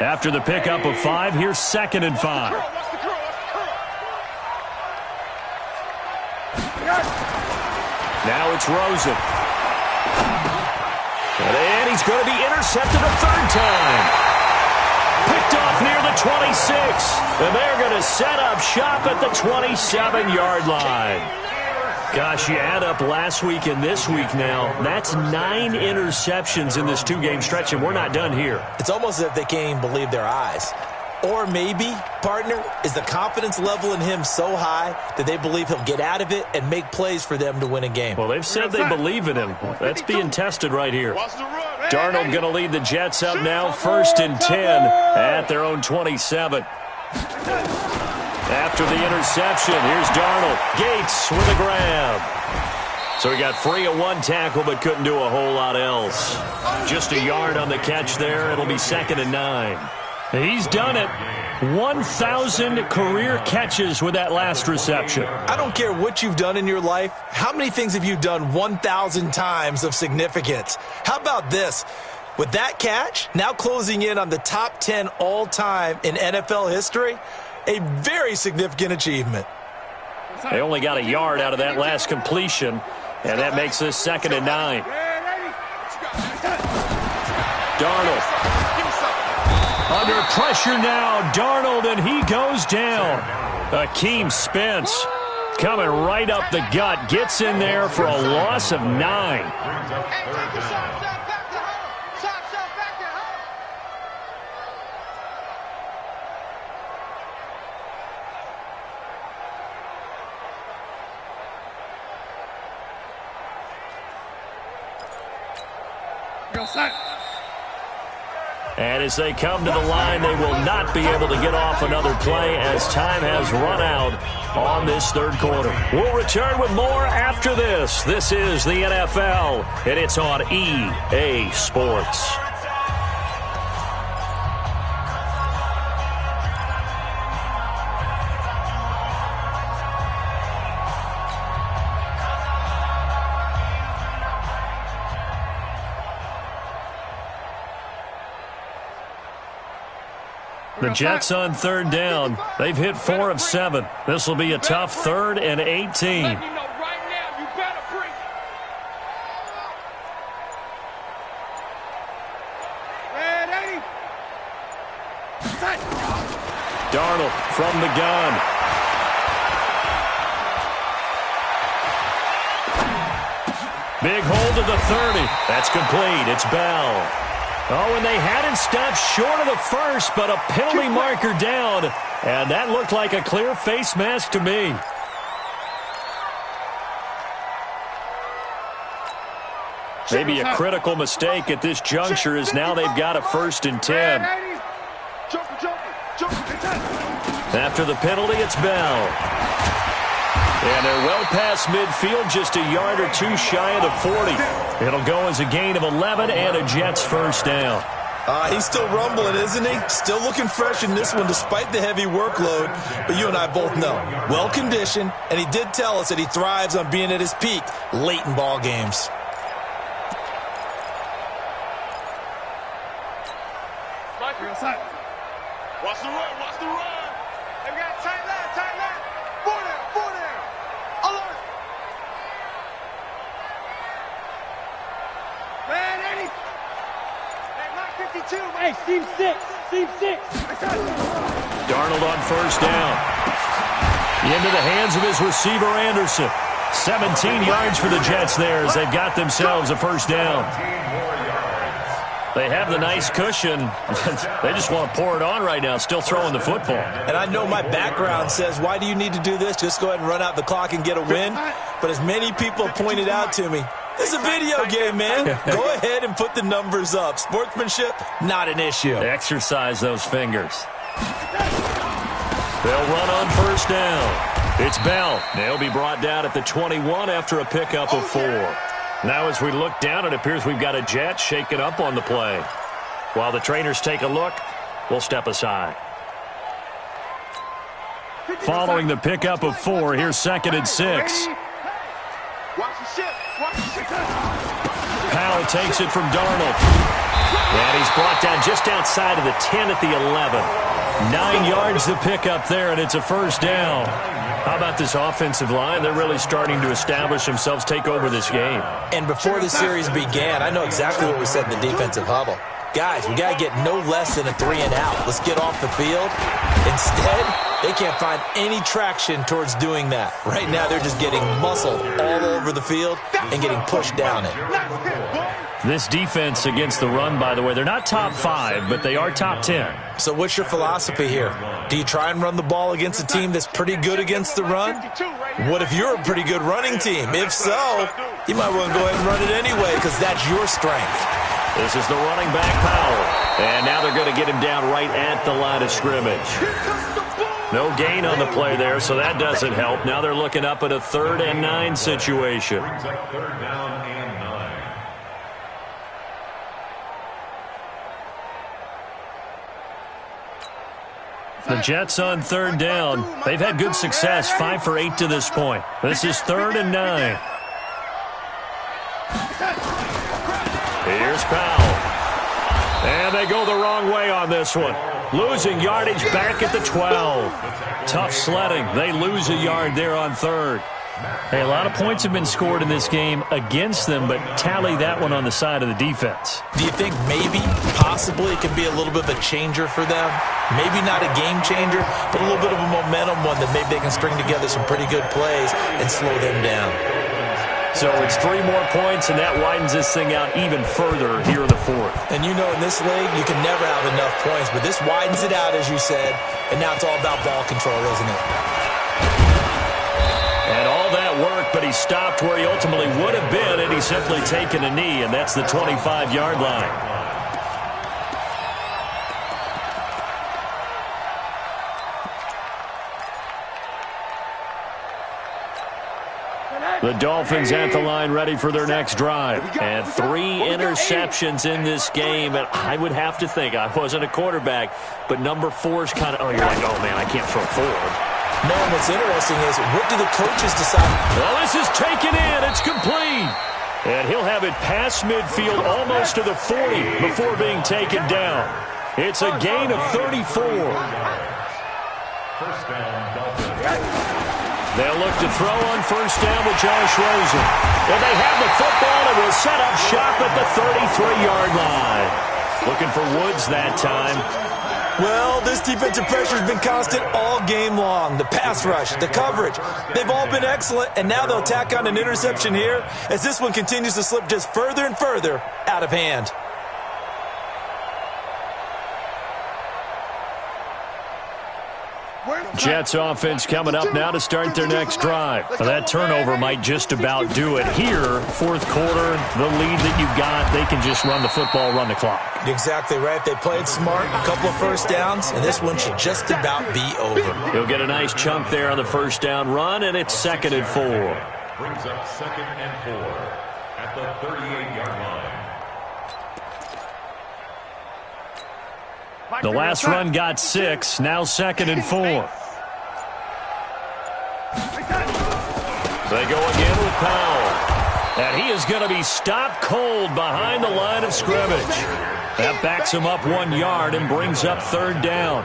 After the pickup of 5, here's 2nd and 5. Now it's Rosen. And he's going to be intercepted a 3rd time. Picked off near the 26. And they're going to set up shop at the 27-yard line. Gosh, you add up last week and this week now. That's 9 interceptions in this 2-game stretch, and we're not done here. It's almost as if they can't even believe their eyes. Or maybe, partner, is the confidence level in him so high that they believe he'll get out of it and make plays for them to win a game. Well, they've said they believe in him. That's being tested right here. Darnold going to lead the Jets up now, 1st and 10 at their own 27. After the interception, here's Darnold. Gates with a grab. So he got free of 1 tackle but couldn't do a whole lot else. Just a yard on the catch there. It'll be 2nd and 9. He's done it. 1,000 career catches with that last reception. I don't care what you've done in your life. How many things have you done 1,000 times of significance? How about this? With that catch, now closing in on the top 10 all-time in NFL history, a very significant achievement. They only got a yard out of that last completion, and that makes this 2nd and 9. Darnold. Under pressure now, Darnold, and he goes down. Akeem Spence coming right up the gut, gets in there for a loss of 9. And as they come to the line, they will not be able to get off another play as time has run out on this 3rd quarter. We'll return with more after this. This is the NFL, and it's on EA Sports. The Jets on 3rd down. They've hit 4 of 7. This will be a tough 3rd and 18. Darnold from the gun. Big hold to the 30. That's complete. It's Bell. Oh, and they had it stopped short of the first, but a penalty marker down. And that looked like a clear face mask to me. Maybe a critical mistake at this juncture as now they've got a 1st and 10. After the penalty, it's Bell. And they're well past midfield, just a yard or 2 shy of the 40. It'll go as a gain of 11 and a Jets 1st down. He's still rumbling, isn't he? Still looking fresh in this one despite the heavy workload. But you and I both know, well-conditioned, and he did tell us that he thrives on being at his peak late in ball games. Watch the run, watch the run. They got tight line, tight line. 4 down. Alert. Man, Eddie. Hey, Mike 52. Hey, seam 6. Darnold on 1st down. Into the hands of his receiver, Anderson. 17 yards for the Jets there as they've got themselves a 1st down. They have the nice cushion. They just want to pour it on right now, still throwing the football. And I know my background says, why do you need to do this? Just go ahead and run out the clock and get a win. But as many people pointed out to me, this is a video game, man. Go ahead and put the numbers up. Sportsmanship, not an issue. Exercise those fingers. They'll run on 1st down. It's Bell. They'll be brought down at the 21 after a pickup of 4. Now as we look down, it appears we've got a Jet shaken up on the play. While the trainers take a look, we'll step aside. Following the pickup of 4, here's 2nd and 6. Powell takes it from Darnold. And he's brought down just outside of the 10 at the 11. 9 yards the pickup there, and it's a 1st down. How about this offensive line? They're really starting to establish themselves, take over this game. And before the series began, I know exactly what we said in the defensive huddle. Guys, we got to get no less than a 3 and out. Let's get off the field. Instead, they can't find any traction towards doing that. Right now, they're just getting muscled all over the field and getting pushed down it. This defense against the run, by the way, they're not top 5, but they are top 10. So what's your philosophy here? Do you try and run the ball against a team that's pretty good against the run? What if you're a pretty good running team? If so, you might want to go ahead and run it anyway because that's your strength. This is the running back, Powell. And now they're going to get him down right at the line of scrimmage. No gain on the play there, so that doesn't help. Now they're looking up at a 3rd and 9 situation. Brings up 3rd down and 9. The Jets on third down. They've had good success, 5 for 8 to this point. This is 3rd and 9. Here's Powell. And they go the wrong way on this one. Losing yardage back at the 12. Tough sledding. They lose a yard there on 3rd. Hey, a lot of points have been scored in this game against them, but tally that one on the side of the defense. Do you think maybe, possibly, it can be a little bit of a changer for them? Maybe not a game changer, but a little bit of a momentum one that maybe they can string together some pretty good plays and slow them down. So it's 3 more points, and that widens this thing out even further here in the 4th. And you know in this league, you can never have enough points, but this widens it out, as you said, and now it's all about ball control, isn't it? And all that work, but he stopped where he ultimately would have been, and he's simply taken a knee, and that's the 25-yard line. The Dolphins at the line ready for their next drive. And 3 interceptions in this game. And I would have to think, I wasn't a quarterback, but number 4's kind of, you're like, oh, man, I can't throw forward. No, and what's interesting is, what do the coaches decide? Well, this is taken in. It's complete. And he'll have it past midfield almost to the 40 before being taken down. It's a gain of 34. First down, Dolphins. They'll look to throw on first down with Josh Rosen. And they have the football and will set up shop at the 33-yard line. Looking for Woods that time. Well, this defensive pressure has been constant all game long. The pass rush, the coverage, they've all been excellent, and now they'll tack on an interception here as this one continues to slip just further and further out of hand. Jets offense coming up now to start their next drive. That turnover might just about do it here. 4th quarter, the lead that you've got, they can just run the football, run the clock. Exactly right. They played smart, a couple of first downs, and this one should just about be over. He'll get a nice chunk there on the first down run, and it's 2nd and 4. Brings up 2nd and 4 at the 38-yard line. The last run got 6, now 2nd and 4. They go again with Powell. And he is going to be stopped cold behind the line of scrimmage. That backs him up 1 yard and brings up 3rd down.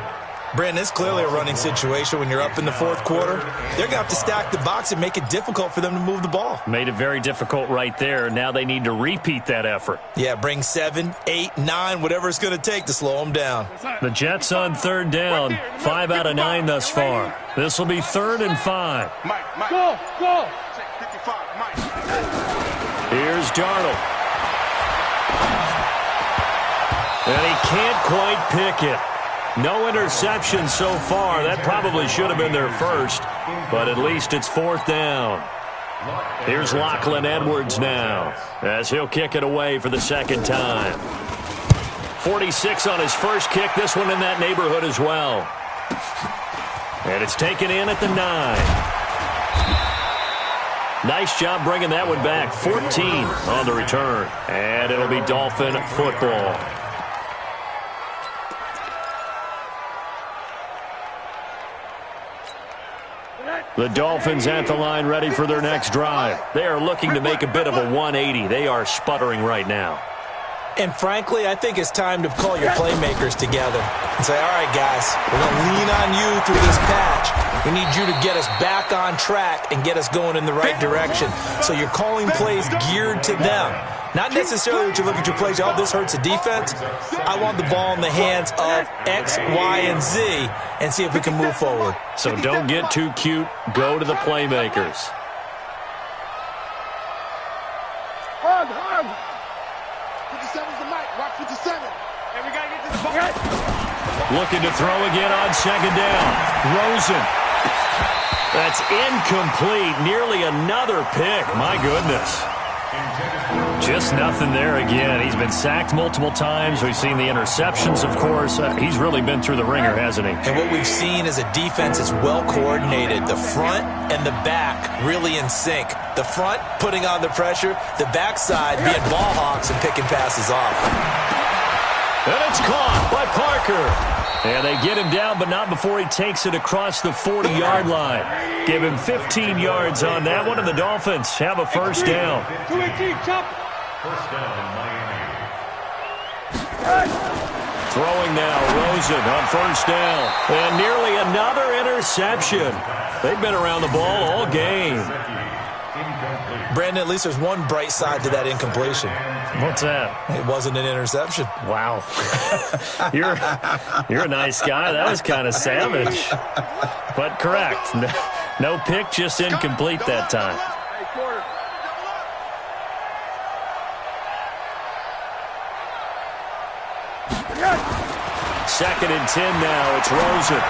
Brandon, it's clearly a running situation when you're up in the 4th quarter. They're going to have to stack the box and make it difficult for them to move the ball. Made it very difficult right there. Now they need to repeat that effort. Yeah, bring 7, 8, 9, whatever it's going to take to slow them down. The Jets on 3rd down. 5 out of 9 thus far. This will be 3rd and 5. Mike. Go. 55, Mike. Here's Darnold. And he can't quite pick it. No interception so far. That probably should have been their first, but at least it's 4th down. Here's Lachlan Edwards now as he'll kick it away for the 2nd time. 46 on his first kick. This one in that neighborhood as well. And it's taken in at the 9. Nice job bringing that one back. 14 on the return. And it'll be Dolphin football. The Dolphins at the line ready for their next drive. They are looking to make a bit of a 180. They are sputtering right now. And frankly, I think it's time to call your playmakers together and say, all right, guys, we're going to lean on you through this patch. We need you to get us back on track and get us going in the right direction. So you're calling plays geared to them. Not necessarily that you look at your plays, oh, this hurts the defense. I want the ball in the hands of X, Y, and Z and see if we can move forward. So don't get too cute. Go to the playmakers. Hard. 57's the mic. Rock 57. And we got to get to the ball. Looking to throw again on 2nd down. Rosen. That's incomplete. Nearly another pick. My goodness. Just nothing there again. He's been sacked multiple times. We've seen the interceptions, of course. He's really been through the ringer, hasn't he? And what we've seen is a defense that's well coordinated. The front and the back really in sync. The front putting on the pressure. The backside being ball hawks and picking passes off. And it's caught by Parker. And they get him down, but not before he takes it across the 40-yard line. Give him 15 yards on that one, and the Dolphins have a first down. First down, Miami. Throwing now, Rosen on first down. And nearly another interception. They've been around the ball all game. Brandon, at least there's one bright side to that incompletion. What's that? It wasn't an interception. Wow. You're a nice guy. That was kind of savage. But correct. No pick, just incomplete that time. Second and 10 now. It's Rosen.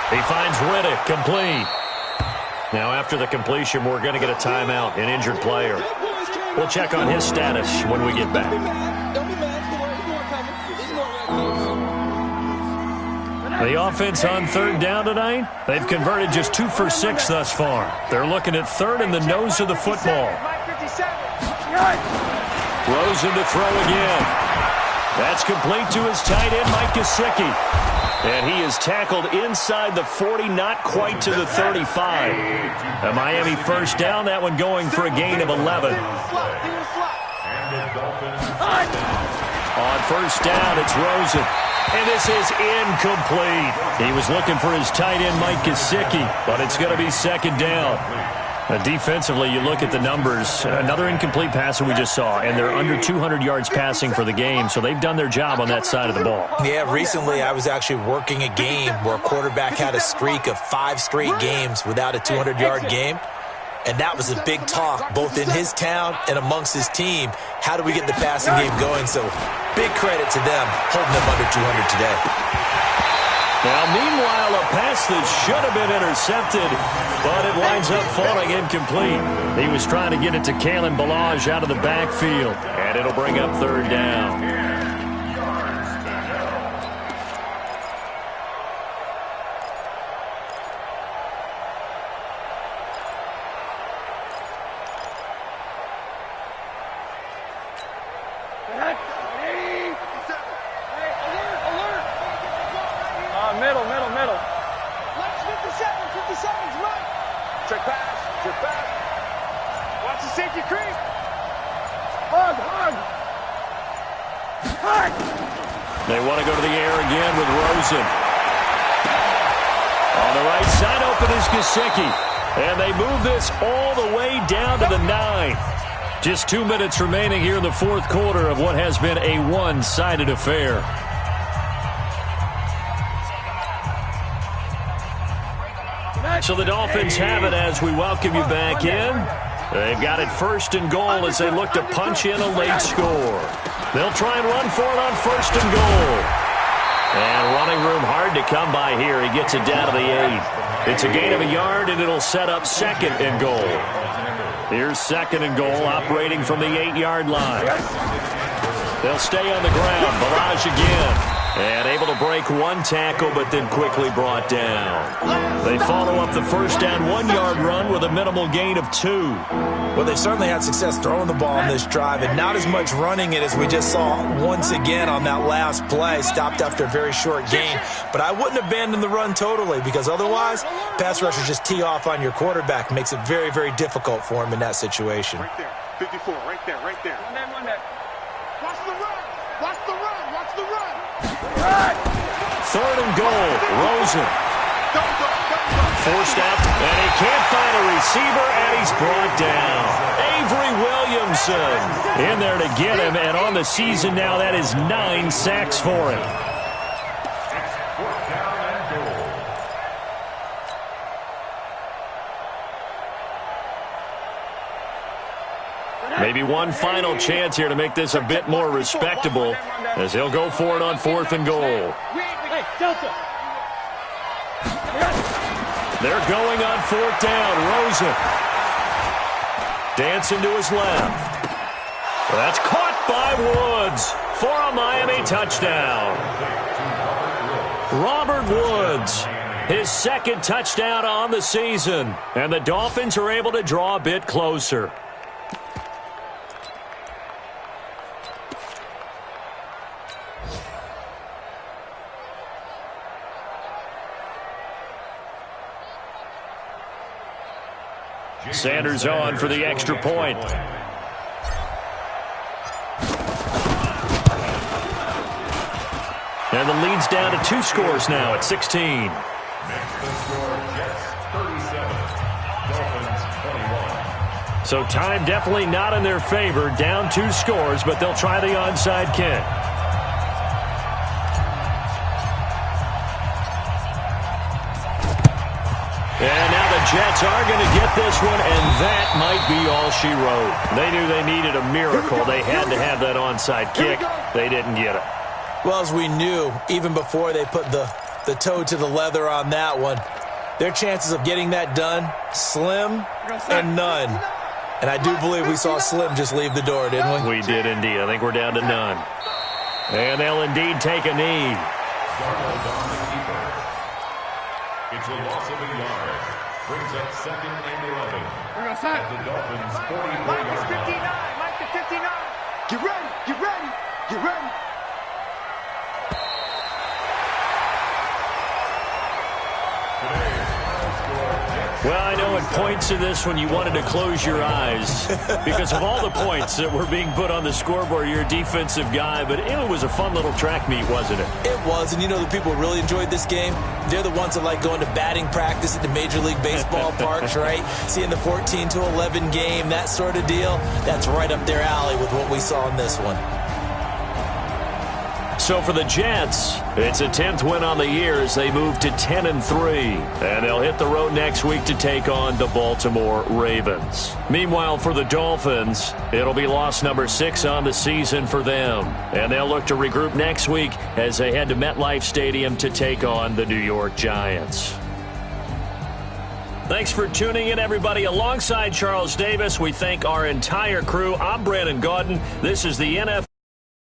He finds Riddick, complete. Now after the completion, we're going to get a timeout, an injured player. We'll check on his status when we get back. The offense on third down tonight, they've converted just 2 for 6 thus far. They're looking at third in the nose of the football. Rosen to throw again. That's complete to his tight end, Mike Gesicki. And he is tackled inside the 40, not quite to the 35. A Miami first down, that one going for a gain of 11. On first down, it's Rosen. And this is incomplete. He was looking for his tight end, Mike Gesicki, but it's going to be second down. Defensively, you look at the numbers. Another incomplete pass that we just saw, and they're under 200 yards passing for the game, so they've done their job on that side of the ball. Yeah, recently I was actually working a game where a quarterback had a streak of 5 straight games without a 200-yard game, and that was a big talk both in his town and amongst his team. How do we get the passing game going? So big credit to them holding them under 200 today. Now, meanwhile, a pass that should have been intercepted, but it winds up falling incomplete. He was trying to get it to Kalen Ballage out of the backfield, and it'll bring up third down. Middle. Watch 50 seconds, run. Trick pass. Watch the safety creep. Hug. They want to go to the air again with Rosen. On the right side, open is Gesicki. And they move this all the way down to the 9. Just 2 minutes remaining here in the fourth quarter of what has been a one-sided affair. So the Dolphins have it as we welcome you back in. They've got it first and goal as they look to punch in a late score. They'll try and run for it on first and goal. And running room hard to come by here. He gets it down to the 8. It's a gain of a yard, and it'll set up second and goal. Here's second and goal, operating from the 8-yard line. They'll stay on the ground. Ballage again. And able to break one tackle, but then quickly brought down. They follow up the first down 1-yard run with a minimal gain of 2. Well, they certainly had success throwing the ball on this drive, and not as much running it as we just saw once again on that last play. Stopped after a very short gain. But I wouldn't abandon the run totally, because otherwise, pass rushers just tee off on your quarterback. Makes it very, very difficult for him in that situation. Right there. 54, right there. One there. Watch the run. Third and goal, Rosen. Forced out, and he can't find a receiver, and he's brought down. Avery Williamson in there to get him, and on the season now, that is 9 sacks for him. Maybe one final chance here to make this a bit more respectable as he'll go for it on fourth and goal. Hey, Delta. They're going on fourth down. Rosen dancing to his left. That's caught by Woods for a Miami touchdown. Robert Woods, his second touchdown on the season, and the Dolphins are able to draw a bit closer. Sanders on for the extra point. And the lead's down to 2 scores now at 16. Next to score, Jets 37, Dolphins 21. So time definitely not in their favor. Down 2 scores, but they'll try the onside kick. And now the Jets are going to get this one, and that might be all she wrote. They knew they needed a miracle. They had to have that onside kick. They didn't get it. Well, as we knew, even before they put the toe to the leather on that one, their chances of getting that done, slim and none. And I do believe we saw Slim just leave the door, didn't we? We did indeed. I think we're down to none. And they'll indeed take a knee. Darnold on the keeper. It's a loss of a yard. Brings up 2nd and 11. At the Dolphins' 44-yard Mike is line. 59. Mike is 59. Get ready. Get ready. Get ready. Well, I know at points in this one you wanted to close your eyes because of all the points that were being put on the scoreboard. You're a defensive guy, but it was a fun little track meet, wasn't it? It was, and you know the people who really enjoyed this game? They're the ones that like going to batting practice at the Major League Baseball parks, right? Seeing the 14-11 game, that sort of deal. That's right up their alley with what we saw in this one. So for the Jets, it's a 10th win on the year as they move to 10-3. And they'll hit the road next week to take on the Baltimore Ravens. Meanwhile, for the Dolphins, it'll be loss number 6 on the season for them. And they'll look to regroup next week as they head to MetLife Stadium to take on the New York Giants. Thanks for tuning in, everybody. Alongside Charles Davis, we thank our entire crew. I'm Brandon Gaudin. This is the NFL.